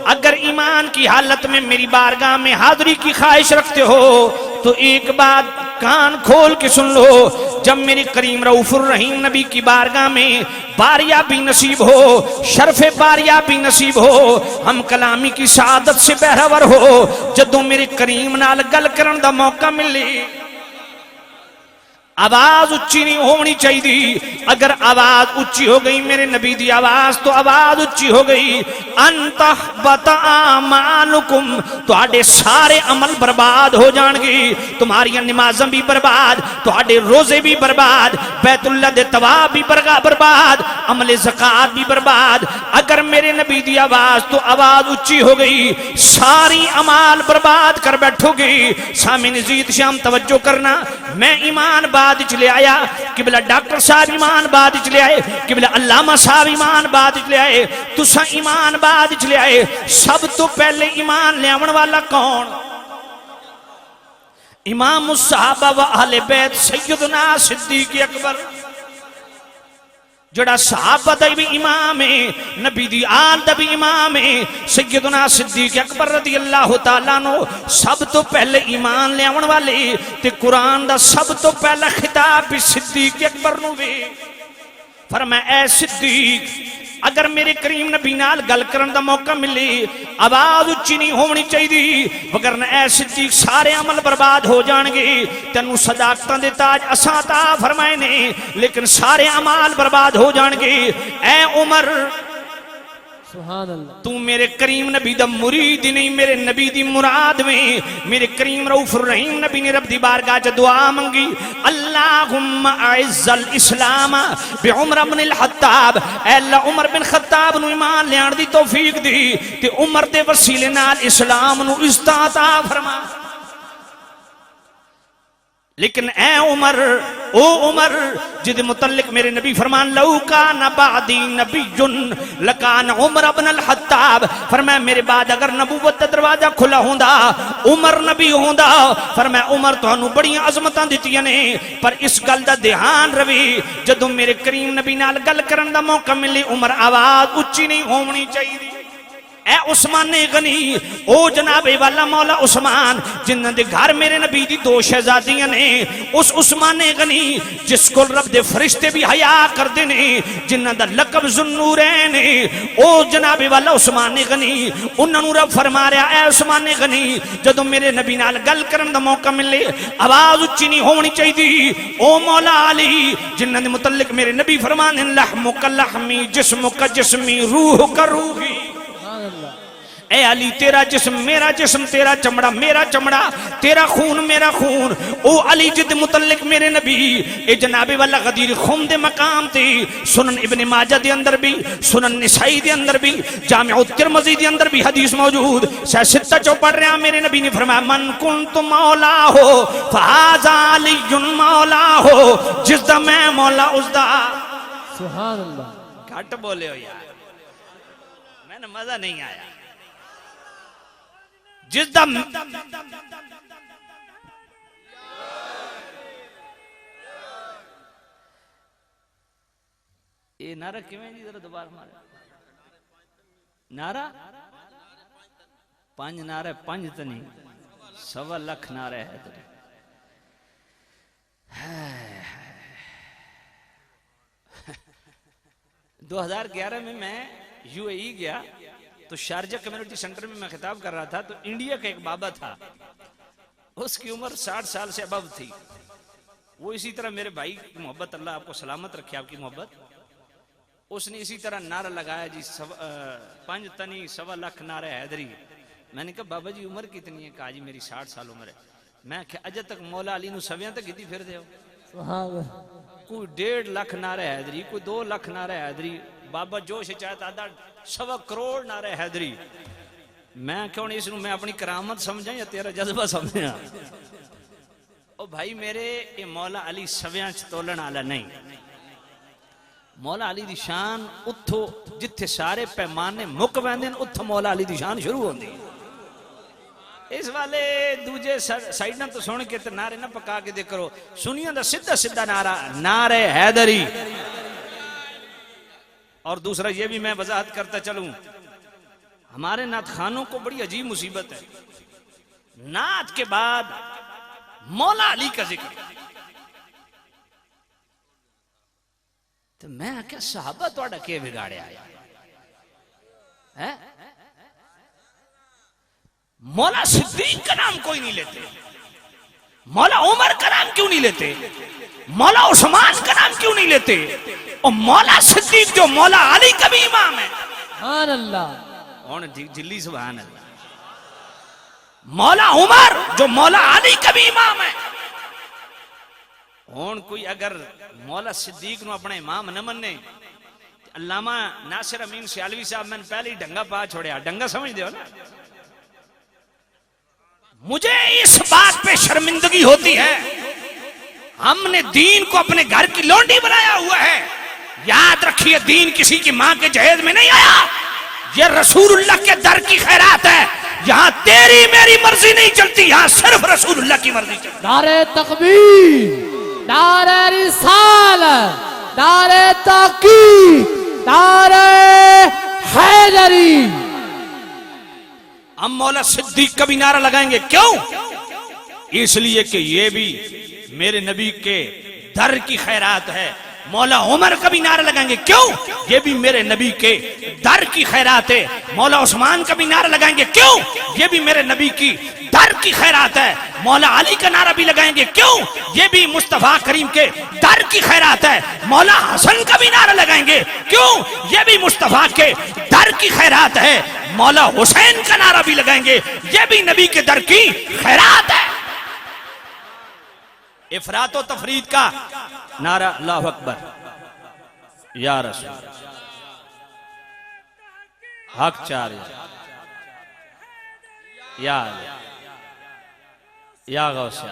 अगर ईमान की हालत में मेरी बारगाह में हाजिरी की ख्वाहिश रखते हो तो एक बात कान खोल के सुन लो। जब मेरे करीम रऊफुर रहीम नबी की बारगाह में बारियाबी नसीब हो, शर्फे बारियाबी नसीब हो, हम कलामी की शहादत से बहरावर हो, जदों मेरे करीम नाल गल करन दा मौका मिले, आवाज उच्ची नहीं होनी चाहिए। अगर आवाज उच्ची हो गई मेरे नबी दी आवाज, तो आवाज उच्ची हो गई, अंतहबत आमालुकुम, तुहाडे सारे अमल बर्बाद हो जाएंगे। तुम्हारी नमाज़ां भी बर्बाद, तुहाडे रोजे भी बर्बाद, बैतुल्लाह दे तवाफ भी बर्बाद, अमले ज़कात भी बर्बाद। अगर मेरे नबी दी आवाज, तो आवाज उच्ची हो गई, सारी अमाल बर्बाद कर बैठोगे। सामने जीत शाम तवज्जो करना, मैं ईमान बाद चले आया, किबला डॉक्टर साहब ईमान बाद चले आए, किबला अल्लामा साहब ईमान बाद चले आए, तुसा ईमान बाद चले आए। सब तो पहले ईमान लियावन वाला कौन? इमाम सहाबा व अहले बैत सैयदना सिद्दीक अकबर, जड़ा सहाबा दा भी इमाम है, नबी दी आल दा भी इमाम है, सैयदना सिद्दीक अकबर रदी अल्लाह तआला नो सब तो पहले ईमान लियावन वाले। ते कुरान दा सब तो पहला खिताब भी सिद्दीक अकबर नु वे। फरमाया ऐ सिद्दीक, अगर मेरे करीम नबी नाल गल करन दा मौका मिले, आवाज उच्ची नहीं होनी चाहिए, वगरना ऐ सिद्दीक सारे अमल बर्बाद हो जाएंगे। तेनू सदाकतां दे ताज असां अता फरमाए ने, लेकिन सारे अमाल बर्बाद हो जाएंगे। ऐ उमर, तू मेरे करीम नबी दा मुरीद नहीं, मेरे नबी दी मुराद में। मेरे करीम रऊफुर रहीम नबी ने रब दी बारगाह च दुआ मंगी, अल्लाहुम्मा अइज़्ज़ल इस्लाम बि उमर बिन अल खत्ताब, ऐ अल्लाह उमर बिन खत्ताब नु ईमान लियाण दी तौफीक दी, ते उमर दे वसीले नाल इस्लाम नु इज़्ज़त अता फरमा। लेकिन ए उमर, ओ उमर जिद मुतल्लिक मेरे नबी फरमान लौका नबादी नबीजुन लकान उमर अब्न अल हत्ताब, फरमाया मेरे बाद अगर नबूवत दा दरवाजा खुला होंदा उमर नबी होंदा, फरमाया उमर तुहानू बड़ियां अजमतां दित्तियां ने, पर इस गल दा ध्यान रवी जदों मेरे करीम नबी नाल गल करन दा मौका मिले उमर आवाज उच्ची नहीं होनी चाहिए। ए उस्माने गनी, ओ जनाबे वाला मौला उस्मान जिन्हां दे घर मेरे नबी दी दो शहजादियां ने, उस उस्माने गनी जिस को रब दे फरिश्ते भी हया करदे ने, जिन्हां दा लकब जुन्नूरैन है, ओ जनाबे वाला उस्माने गनी उन्हां नू रब फरमा रहा है उस्माने गनी जदों मेरे नबी नाल गल करन दा मौका मिले आवाज उच्ची नहीं होनी चाहिए। ओ मौला अली जिन्हां दे मुतल्लिक मेरे नबी फरमाने लहमुक लहमी जिस्मुक जिस्मी रूह का रूही, ए अली तेरा जिस्म मेरा जिस्म, तेरा चमड़ा मेरा चमड़ा, तेरा खून मेरा खून। ओ अली जिद मुतल्लिक मेरे नबी ए जनाबे वाला गदीर खुम दे मकाम ते सुनन इब्ने माजा दे अंदर भी, सुनन निसाई दे अंदर भी, जामिउ तिरमिज़ी दे अंदर भी हदीस मौजूद। सित्ता चो पढ़ रहा मेरे नबी ने फरमाया मन कुंतु मौला हो फहाज़ा अलीयुन मौला हो, जिसदा मैं मौला उसदा। सुभान अल्लाह। घट बोले हो यार, मैंने मजा नहीं आया। जिसदा ये नारा किवें जी जरा दोबारा मारे नारा, पंज नारे पंज तो नहीं 1.25 लाख नारे है। 2011 में मैं यूएई गया तो शारजा कम्युनिटी सेंटर में मैं खिताब कर रहा था, तो इंडिया का एक बाबा था, उसकी उम्र 60 साल से अबव थी। वो इसी तरह मेरे भाई की मोहब्बत, अल्लाह आपको सलामत रखे आपकी मोहब्बत, उसने इसी तरह नारा लगाया जी 5 तनी 1.25 लाख नारा हैदरी। मैंने कहा बाबा जी उम्र कितनी है? कहा जी मेरी 60 साल उम्र है। मैं क्या अजय तक मौला अली नू सवियां तक गिद्दी फिर दे, कोई 1.5 लाख नारा हैदरी, कोई 2 लाख नारा हैदरी, बाबा जोश चाहत आधा 1.25 करोड़ नारे हैदरी। मैं क्यों इस मैं अपनी करामत समझा या तेरा जज्बा समझा? ओ भाई मेरे ये मौला अली सवियां च तोलन आला नहीं। मौला अली दी शान उथो जिथे सारे पैमाने मुक वैंदे उथो मौला अली दी शान शुरू होंदी। इस वाले दूजे साइडा तो सुन के नारे ना पका के दे करो, सुनिया दा सीधा सीधा नारा नारे हैदरी। और दूसरा ये भी मैं वजाहत करता चलूं, हमारे नात खानों को बड़ी अजीब मुसीबत है, नात के बाद मौला अली का जिक्र। तो मैं क्या सहाबा तोड़ा के बिगाड़े आया है? मौला सिद्दीक का नाम कोई नहीं लेते, मौला उमर का नाम क्यों नहीं लेते, मौला उस्मान का नाम क्यों नहीं लेते, और मौला सिद्दीक जो मौला अली का भी इमाम है। सुभान अल्लाह। कौन जिल्ली सुभान अल्लाह। मौला उमर जो मौला अली का भी इमाम है। हुण कोई अगर मौला सिद्दीक नु अपना इमाम न मन्ने, अल्लामा नासिर अमीन सियालवी साहब मैंने पहले ही डंगा पा छोड़िया। डंगा समझते हो ना? मुझे इस बात पे शर्मिंदगी होती है, हमने दीन को अपने घर की लौंडी बनाया हुआ है। याद रखिए दीन किसी की मां के जहेज में नहीं आया, ये रसूलुल्लाह के दर की खैरात है। यहां तेरी मेरी मर्जी नहीं चलती, यहां सिर्फ रसूलुल्लाह की मर्जी चलती। नारे तकबीर, नारे रिसालत, नारे ताकीद, नारे हैदरी। हम मौला सिद्दीक का भी नारा लगाएंगे, क्यों? इसलिए कि ये भी मेरे नबी के दर की खैरात है। मौला उमर का भी नारा लगाएंगे, क्यों? ये भी मेरे नबी के दर की खैरात है। मौला उस्मान का भी नारा लगाएंगे, क्यों? ये भी मेरे नबी की दर की खैरात है। मौला अली का नारा भी लगाएंगे, क्यों? ये भी मुस्तफा करीम के दर की खैरात है। मौला हसन का भी नारा लगाएंगे, क्यों? ये भी मुस्तफा के दर की खैरात है। मौला हुसैन का नारा भी लगाएंगे, ये भी नबी के दर की खैरात है। इफरात व तफरीद का नारा अल्लाहु अकबर या रसूल हक चार या गौसे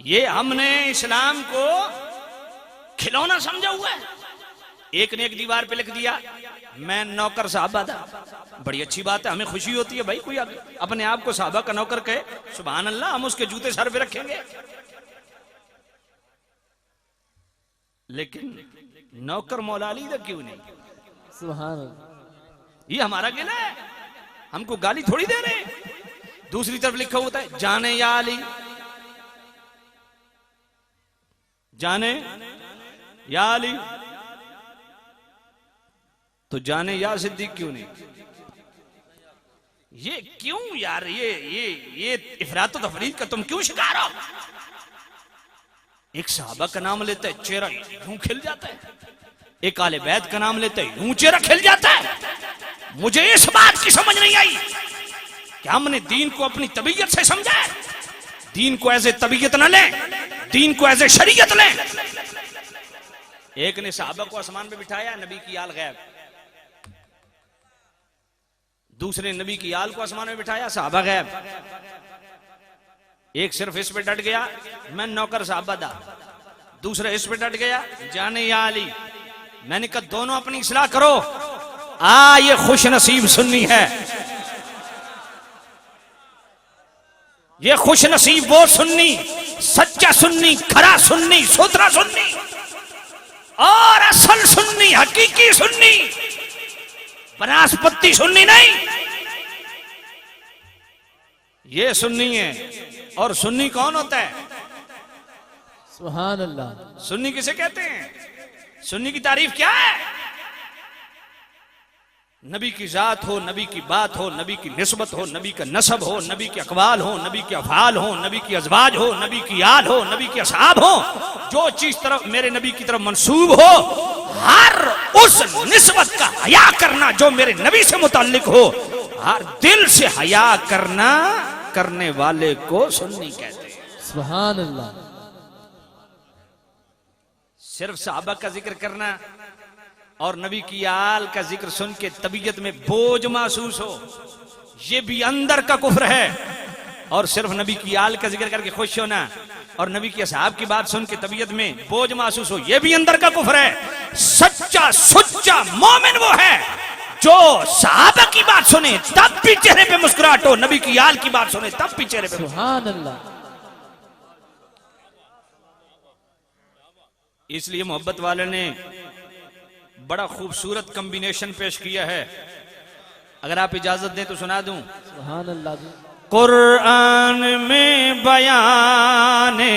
ये हमने इस्लाम को खिलौना समझा हुआ है। एक ने एक दीवार पे लिख दिया मैं नौकर साहबा था। बड़ी अच्छी बात है, हमें खुशी होती है भाई कोई अपने आप को साहबा का नौकर कहे, सुभान अल्लाह, हम उसके जूते सर पे रखेंगे। लेकिन नौकर मौला अली का क्यों नहीं? सुभान अल्लाह। ये हमारा गिला है, हमको गाली थोड़ी दे रहे। दूसरी तरफ लिखा होता है जाने या अली, जाने या अली, तो जाने या सिद्दीक क्यों नहीं? ये क्यों यार, ये इफरात तो तफरीद का तुम क्यों शिकार हो? एक सहाबा का नाम लेता है चेहरा यूं खिल जाता है, एक आले बैत का नाम लेता है यूं चेहरा खिल जाता है। मुझे इस बात की समझ नहीं आई कि हमने दीन को अपनी तबीयत से समझा है। दीन को ऐसे तबीयत न लें, दीन को ऐसे शरीयत लें। एक ने सहाबा को आसमान पे बिठाया, नबी की आल गैब। दूसरे नबी की आल को आसमान में बिठाया, सहाबा गैब। एक सिर्फ इस पे डट गया मैं नौकर साहबा था, दूसरा इस पे डट गया जाने या अली। मैंने कहा दोनों अपनी इस्लाह करो। ये खुश नसीब सुन्नी है, ये खुश नसीब वो सुन्नी, सच्चा सुन्नी, खरा सुन्नी, सुथरा सुन्नी और असल सुन्नी, हकीकी सुन्नी, बनास्पति सुन्नी नहीं। ये सुन्नी है। और सुन्नी कौन होता है? सुभान अल्लाह। सुन्नी किसे कहते हैं? सुन्नी की तारीफ क्या है? नबी की जात हो, नबी की बात हो, नबी की निस्बत हो, नबी का नसब हो, नबी के अकवाल हो, नबी के अफाल हो, नबी की अजवाज हो, नबी की आल हो, नबी के असहाब हो। जो चीज तरफ मेरे नबी की तरफ मंसूब हो, हर उस निस्बत का हया करना जो मेरे नबी से मुताल्लिक हो, हर दिल से हया करना करने वाले को सुन्नी कहते हैं। सुभान अल्लाह। सिर्फ सहाबा का जिक्र करना और नबी की आल का जिक्र सुन के तबीयत में बोझ महसूस हो, ये भी अंदर का कुफ्र है। और सिर्फ नबी की आल का जिक्र करके खुश होना और नबी के असहाब की बात सुन के तबीयत में बोझ महसूस हो, ये भी अंदर का कुफ्र है। सच्चा सुच्चा मोमिन वो है जो सहाबा की बात सुने तब भी चेहरे पे मुस्कुराहट हो, नबी की आल की बात सुने तब भी चेहरे पे। सुभान अल्लाह। इसलिए मोहब्बत वाले ने बड़ा खूबसूरत कॉम्बिनेशन पेश किया है, अगर आप इजाजत दें तो सुना दूं। सुभान अल्लाह जी। कुरान में बयाने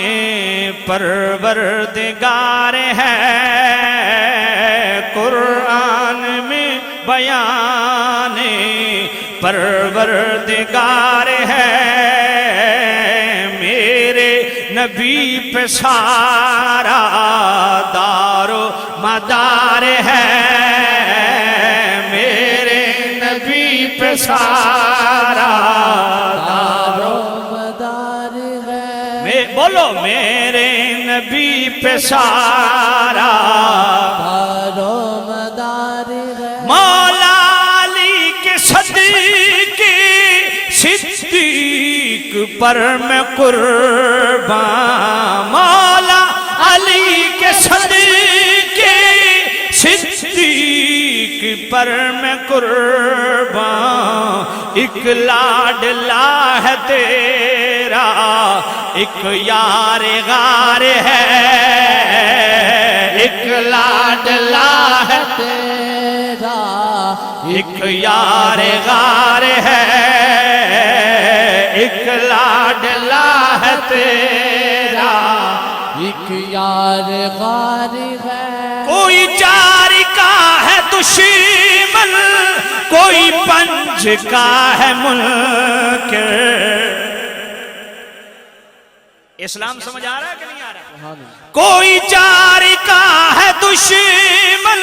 परवरदिगार है, कुरान में बयाने परवरदिगार है। मेरे नबी पे सारा दारो मदार है, मेरे नबी पे सारा दारो मदार है। बोलो मेरे नबी पे सारा दारो मदार है। मौला अली के सदीके सिद्दीक पर मैं कुर्बान, मौला अली के सदीके सिद्दीक पर मैं कुर्बान। एक लाडला है तेरा, एक यार गार है, एक लाडला है तेरा, एक यार गार है, एक लाडला है तेरा, एक यार गार है। कोई चार का है दुश्मन, कोई पंच का है मुनकिर। इस्लाम समझ आ रहा है कि नहीं आ रहा? सुभान अल्लाह। कोई चार का है दुश्मन,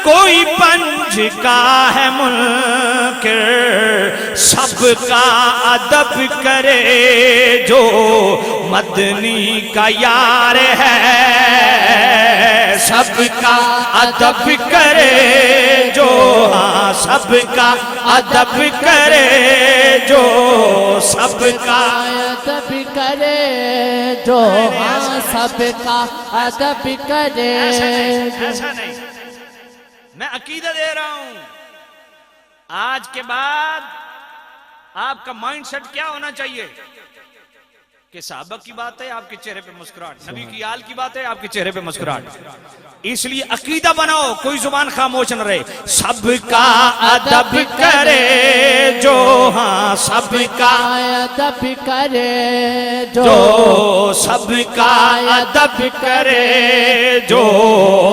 कोई पंच का है मुनकिर। सबका अदब करे जो मदनी का यार है, सबका अदब करे जो, हाँ सबका अदब करे जो, सबका अदब करे जो हाँ सबका अदब करे। ऐसा नहीं, मैं अकीदा दे रहा हूं। आज के बाद आपका माइंड सेट क्या होना चाहिए कि साहबा की बात है आपके चेहरे पे मुस्कुराहट, नबी की आल की बात है आपके चेहरे पे मुस्कुराहट। इसलिए अकीदा बनाओ, कोई जुबान खामोश न रहे। सबका अदब करे जो हाँ सबका अदब करे जो सबका अदब करे जो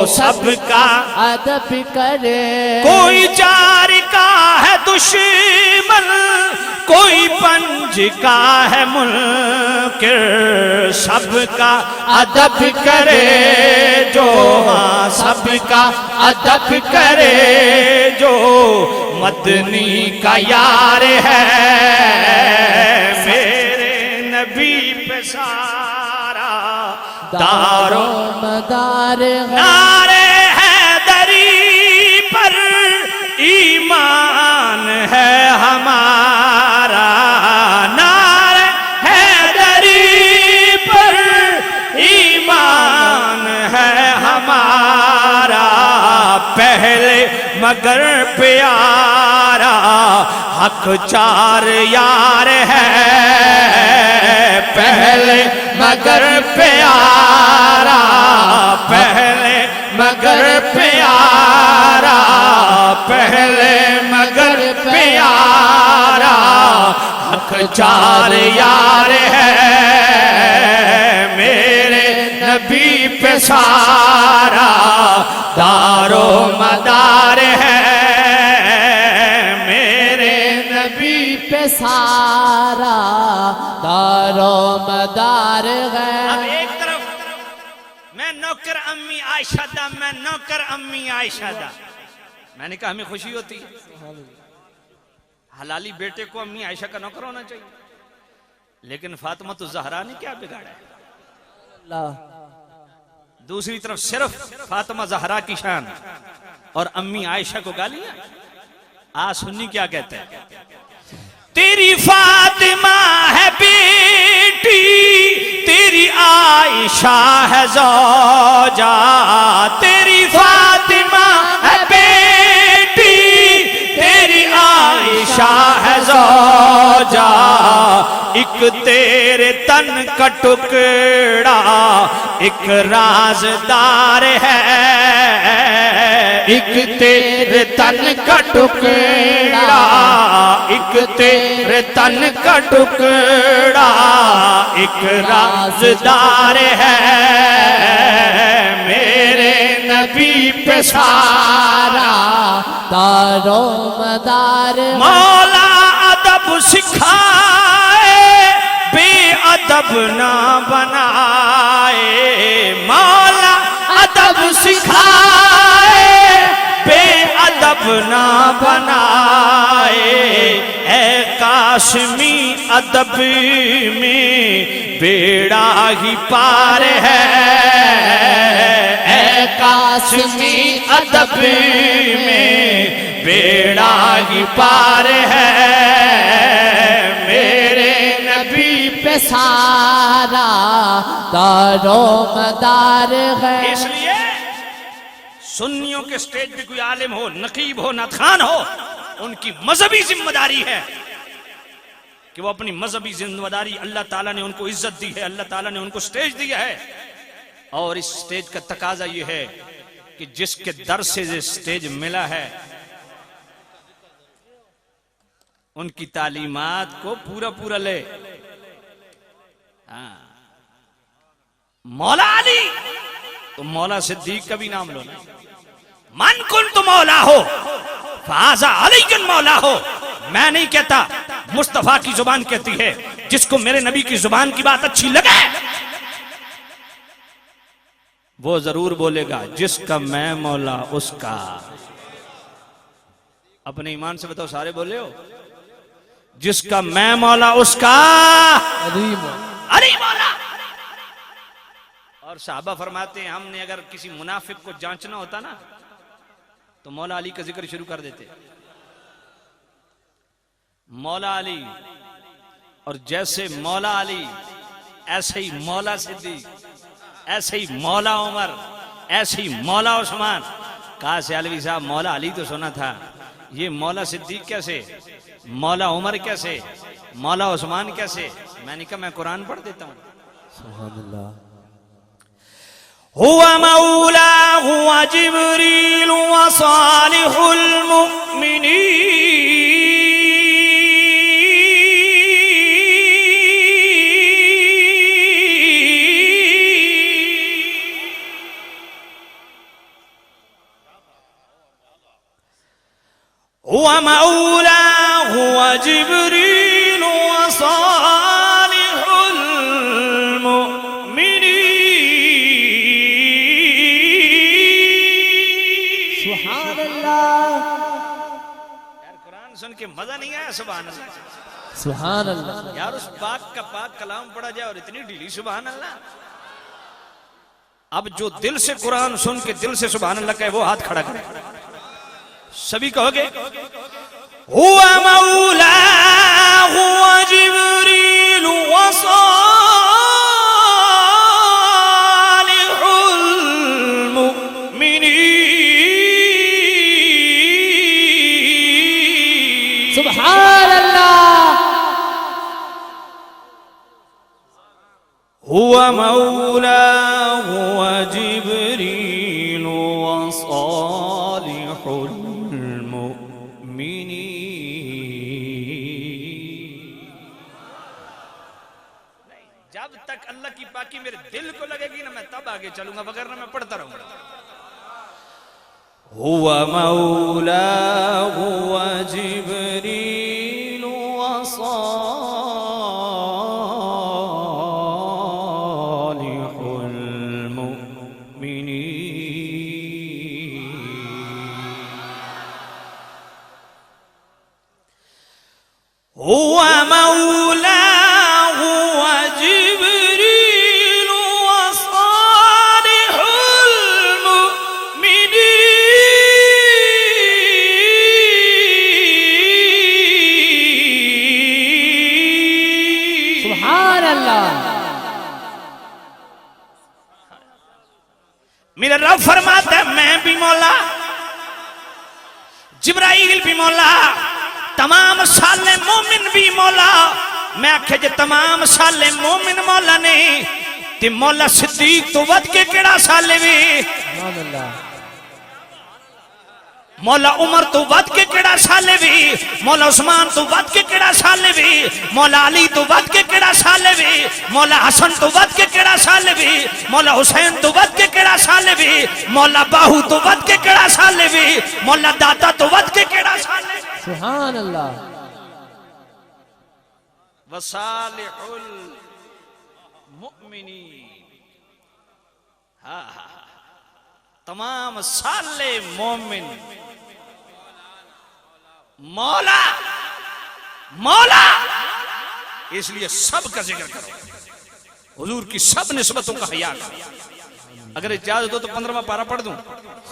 सबका अदब करे। कोई चार का है दुश्मन, कोई पंज का है मुनकिर, सबका अदब करे जो हाँ सबका अदब करे जो मदनी का यार है। मेरे नबी पे सारा दारो मदार है। नारे हैदरी पर ईमान है हमारा, नारे हैदरी पर ईमान है हमारा। पहले मगर प्यारा हक चार यार है, पहले मगर प्यारा, पहले मगर प्यारा, पहले मगर प्यारा हक चार यार है। मेरे नबी पे सारा दारो मदार है, मेरे नबी पे सारा दारो मदार है। अब एक तरफ मैं नौकर अम्मी आयशा दा, मैं नौकर अम्मी आयशा दा। मैंने कहा हमें खुशी होती है, हलाली बेटे को अम्मी आयशा का नौकर होना चाहिए, लेकिन फातिमा तो ज़हरा ने क्या बिगाड़ा है। दूसरी तरफ सिर्फ फातिमा ज़हरा की शान और अम्मी आयशा को गालियां। आज सुन्नी क्या कहते हैं, तेरी फातिमा है बेटी, तेरी आयशा है ज़ौजा, तेरी फातिमा है बेटी, तेरी आयशा है ज़ौजा। एक तेरे तन का टुकड़ा एक राज़दार है, एक तेरे तन का टुकड़ा, एक तेरे तन का टुकड़ा एक राज़दार है। मेरे नबी पे सारा दारो मदार। मौला अदब सिखाए बेअदब ना बनाए, मौला अदब सिखाए बेअदब ना बनाए। ऐ काशमी अदब में बेड़ा ही पार है, ऐ काशमी अदब में बेड़ा ही पार है। मेरे नबी पे सारा दारो मदार है। इसलिए सुन्नियों के स्टेज पे कोई आलिम हो, नकीब हो, नाथखान हो, उनकी मजहबी जिम्मेदारी है कि वो अपनी मजहबी जिम्मेदारी, अल्लाह ताला ने उनको इज्जत दी है, अल्लाह ताला ने उनको स्टेज दिया है, और इस स्टेज का तकाजा ये है कि जिसके दर से ये स्टेज मिला है उनकी तालीमात को पूरा पूरा ले। हाँ। मौला अली तो मौला सिद्दीक का भी नाम लो ना, मन कुन तो मौला हो फाजा अली मौला हो। मैं नहीं कहता, मुस्तफा की जुबान कहती है, जिसको मेरे नबी की जुबान की बात अच्छी लगे वो जरूर बोलेगा जिसका मैं मौला उसका। अपने ईमान से बताओ, सारे बोले हो? जिसका मैं मौला उसका अली मौला। और साहबा फरमाते हैं, हमने अगर किसी मुनाफिक को जांचना होता ना तो मौला अली का जिक्र शुरू कर देते। मौला अली, और जैसे मौला अली ऐसे ही मौला सिद्दीक, ऐसे ही मौला उमर, ऐसे ही मौला उस्मान। कहा से अलवी साहब मौला अली तो सुना था, ये मौला सिद्दीक कैसे, मौला उमर कैसे, मौला उस्मान कैसे? मैंने कहा मैं कुरान पढ़ देता हूं। सुभान अल्लाह। हुआ मौला हुआ जिब्रील व सालिहुल मुमिनीन। हुआ मौला हुआ जिब्रील व सालिहुल मुमिनीन। सुभान अल्लाह। यार कुरान सुन के मजा नहीं आया? सुभान अल्लाह, सुभान अल्लाह। यार उस पाक का पाक कलाम पढ़ा जाए और इतनी ढीली सुभान अल्लाह। अब जो दिल से कुरान सुन के दिल से सुभान अल्लाह कहे वो हाथ खड़ा करे। सभी कहोगे हुआ मौला हुआ जिब्रील व सालिहुल मुमिनीन। सुभान अल्लाह। हुआ मौला हुआ जिब्रील व सालिहुल जब तक अल्लाह की पाकी मेरे दिल को लगेगी ना मैं तब आगे चलूंगा, वगैरह मैं पढ़ता रहूंगा। हुआ मौला हुआ जिब्रील व सालिहुल मुमिनीन। हुआ मौला मेरा रब फरमाता है मैं भी मौला, जिब्राइल भी मौला, तमाम साले मोमिन भी मौला। मैं आखे जे तमाम साले मोमिन मौला ने ते मौला सिद्दीक तो वध के केड़ा साले वे, मौला उमर तो वध के केड़ा साले वे, मौला उस्मान तो वध के केड़ा साले वे, मौला अली तो वध के केड़ा साले वे, मौला हसन तो वध के केड़ा साले वे, मौला हुसैन तो वध के केड़ा साले वे, मौला बाहू तो वध के केड़ा साले वे, मौला दाता तो वध के केड़ा साले वे। सुभान अल्लाह। वसालिहुल मुमिनीन। हाँ तमाम साले मोमिन मौला मौला, इसलिए सब का जिक्र करो, हुजूर की सब निस्बतों का हया करो। अगर इजाजत हो तो 15वां पारा पढ़ दूं।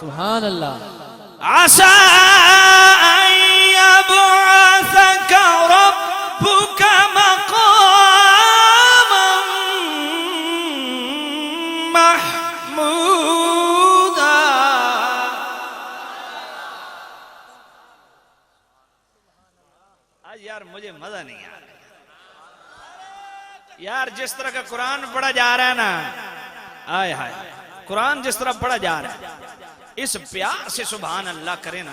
सुभान अल्लाह। आसा यबअसका रब्बुका मक़ामन महमूदा। आज यार मुझे मजा नहीं आ रहा यार, जिस तरह का कुरान पढ़ा जा रहा है ना, आय हाय कुरान जिस तरह पढ़ा जा रहा है, इस प्यार से सुभान अल्लाह करे ना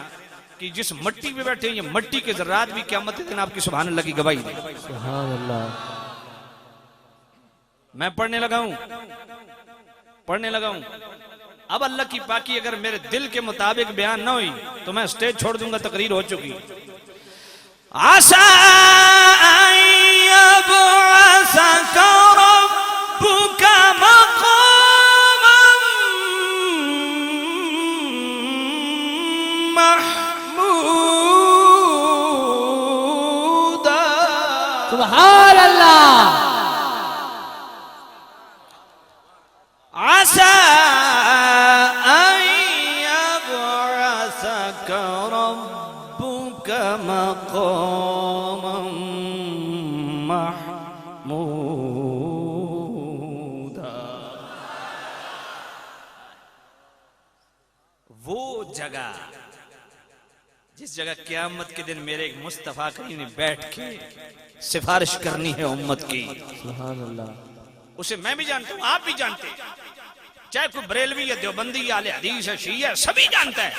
कि जिस मिट्टी पे बैठे ये मिट्टी के जर्रात भी क़यामत के दिन आपकी सुभान अल्लाह की गवाही दे। सुभान अल्लाह। मैं पढ़ने लगा हूं, पढ़ने लगा हूं। अब अल्लाह की पाकी अगर मेरे दिल के मुताबिक बयान ना हुई तो मैं स्टेज छोड़ दूंगा, तकरीर हो चुकी। आसा यबअसका रब्बुका मक़ामन महमूदा। सुभान अल्लाह। आसा यबअसका रब्बुका मक़ामन महमूदा। वो जगह जिस जगह क़यामत के दिन मेरे एक मुस्तफा करीम ने बैठ के सिफारिश करनी है उम्मत की, सुभान अल्लाह। उसे मैं भी जानता हूं, आप भी जानते हैं, चाहे कोई बरेलवी है, देवबंदी है, आले हदीस है, शिया है, सभी जानता है।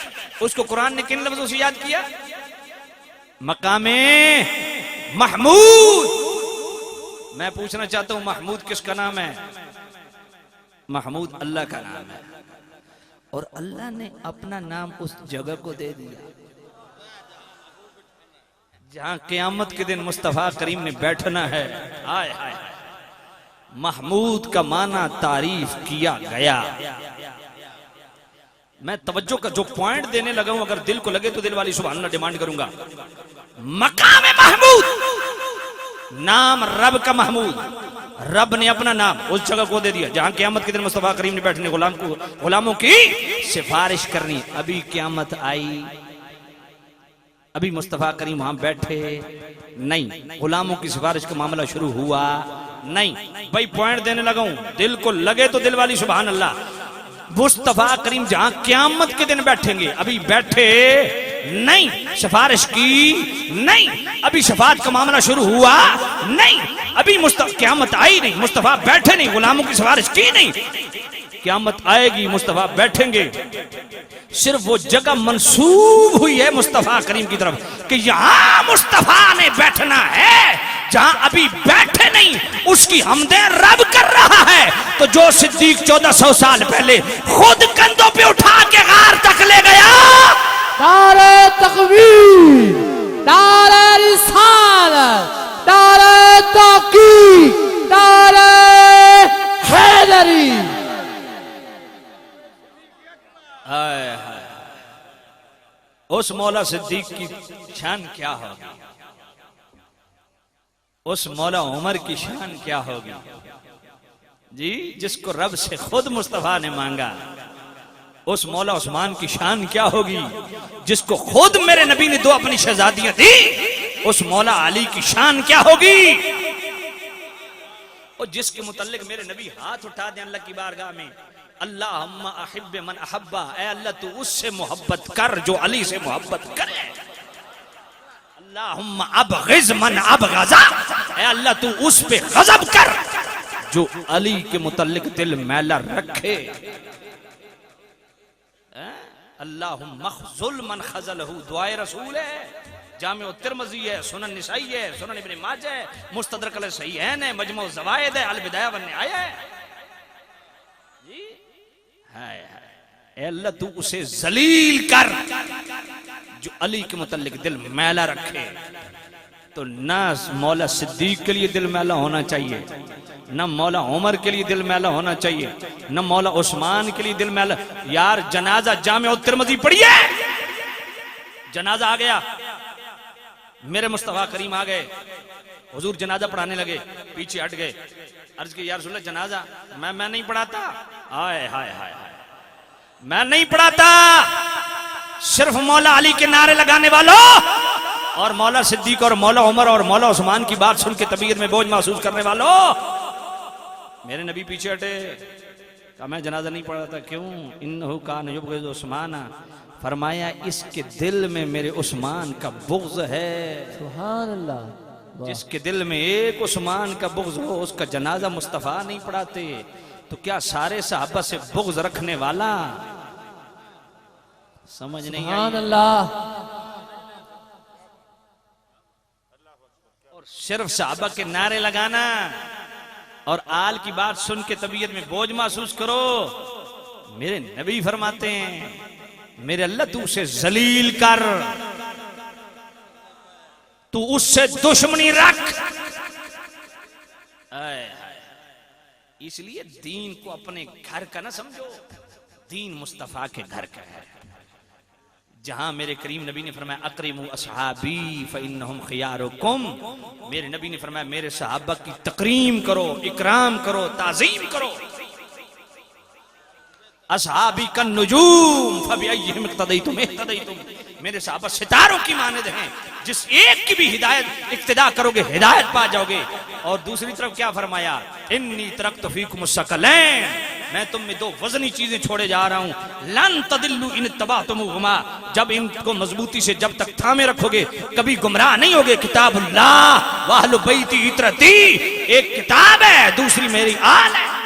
उसको कुरान ने किन लफ्जों से याद किया? मकामे महमूद। मैं पूछना चाहता हूं, महमूद किसका नाम है? महमूद अल्लाह का नाम है, और अल्लाह ने अपना नाम उस जगह को दे दिया जहां क़यामत के दिन मुस्तफा करीम ने बैठना है। हाय हाय, महमूद का माना तारीफ किया गया। मैं तवज्जो का जो पॉइंट देने लगा हूं, अगर दिल को लगे तो दिल वाली सुभान अल्लाह डिमांड करूंगा। मकाम महमूद, नाम रब का महमूद, रब ने अपना नाम उस जगह को दे दिया जहां क़यामत के दिन मुस्तफा करीम ने बैठने गुलामों की सिफारिश करनी। अभी क़यामत आई, अभी मुस्तफा करीम वहां बैठे नहीं, गुलामों की सिफारिश का मामला शुरू हुआ नहीं। भाई पॉइंट देने लगा हूं, दिल को लगे तो दिल वाली सुभान अल्लाह। मुस्तफा करीम जहां क़यामत के दिन बैठेंगे, अभी बैठे नहीं, सिफारिश की नहीं, अभी शफाअत का मामला शुरू हुआ नहीं, अभी क़यामत आई नहीं, मुस्तफा बैठे नहीं, गुलामों की सिफारिश की नहीं। क़यामत आएगी, मुस्तफा बैठेंगे। सिर्फ वो जगह मंसूब हुई है मुस्तफा करीम की तरफ कि यहां मुस्तफा ने बैठना है, जहां अभी बैठे नहीं, उसकी हमदे रब कर रहा है। तो जो सिद्दीक 1400 साल पहले खुद कंधों पे उठा के गार तक ले गया, नारे तकबीर, नारे रिसालत, नारे तौकीद, नारे हैदरी। हाय हाय, उस मौला सिद्दीक की शान क्या होगी, उस मौला उमर की शान क्या होगी जी, जिसको रब से खुद मुस्तफा ने मांगा। उस मौला उस्मान की शान क्या होगी, जिसको खुद मेरे नबी ने दो अपनी शहजादियां दी। उस मौला अली की शान क्या होगी, और जिसके मुतल्लिक मेरे नबी हाथ उठा दें अल्लाह की बारगाह में, अल्लाहुम्मा अहिब्ब मन अहब्बा, ऐ अल्लाह तू उससे मोहब्बत कर जो अली से मोहब्बत करे। अल्लाहुम्मा अबग़िज़ मन अबग़ज़ा, ऐ अल्लाह तू उस पे गज़ब कर जो अली के मुतल्लिक दिल मैला रखे। अल्लाहुम्मा ख़ज़ुल मन ख़ज़लहु, दुआए रसूल है, जामे तिरमिज़ी है, सुनन निसाई है, सुनन इब्न माजा है, मुस्तदरक अल सहीहैन है, मजमू ज़वाइद है, अल बिदाया वन निहाया है। हाय हाय, अल्लाह तू उसे जलील कर जो अली के मुतल्लिक दिल मैला रखे। तो ना मौला सिद्दीक के लिए दिल मैला होना चाहिए, न मौला उमर के लिए दिल मैला होना चाहिए, न मौला उस्मान के लिए दिल मैला। यार जनाजा जामे तिरमिज़ी पढ़िए, जनाजा आ गया, मेरे मुस्तफा करीम आ गए, हुजूर जनाजा पढ़ाने लगे, पीछे हट गए, अर्ज की यार सुन जनाजा मैं नहीं पढ़ाता। हाय हाय हाय, मैं नहीं पढ़ाता, सिर्फ मौला अली के नारे लगाने वालों और मौला सिद्दीक और मौला उमर और मौला उस्मान की बात सुन के तबीयत में बोझ महसूस करने वालों। मेरे नबी पीछे हटे, कहा मैं जनाजा नहीं पढ़ाता। क्यों? इन्नहु कान युबग़िज़ उस्माना, फरमाया इसके दिल में मेरे उस्मान का बुग़्ज़ है। सुभान अल्लाह। जिसके दिल में एक उस्मान का बुग़्ज़ हो, उसका जनाजा मुस्तफा नहीं पढ़ाते। तो क्या सारे सहाबा से बुग़्ज़ रखने वाला? समझ नहीं आई। सुभान अल्लाह। और सिर्फ सहाबा के नारे लगाना और आल की बात सुन के तबीयत में बोझ महसूस करो। मेरे नबी फरमाते हैं मेरे अल्लाह तू उसे जलील कर, तू उससे दुश्मनी रख। इसलिए दीन को अपने घर का ना समझो, दीन मुस्तफा के घर का है। जहां मेरे करीम नबी ने फरमाया अकरिमु अस्हाबी फइन्नहुम खियारुकुम, मेरे नबी ने फरमाया मेरे सहाबा की तकरीम करो, इकराम करो, ताजीम करो। अस्हाबी कन नुजूम फबिअय्यिहिम इक्तदैतुम इह्तदैतुम, मेरे सहाबा सितारों की मानद हैं, जिस एक की भी हिदायत इक्तिदा करोगे हिदायत पा जाओगे। और दूसरी तरफ क्या फरमाया, इन्नी तरक्तु फीकुम अस्सकलैन, मैं तुम में दो वजनी चीजें छोड़े जा रहा हूं। लन तदिल्लु इन तबातुमुहुमा, जब इनको मजबूती से जब तक थामे रखोगे कभी गुमराह नहीं होगे। किताबुल्लाह व अहलु बैती इतरती, एक किताब है, दूसरी मेरी आल है।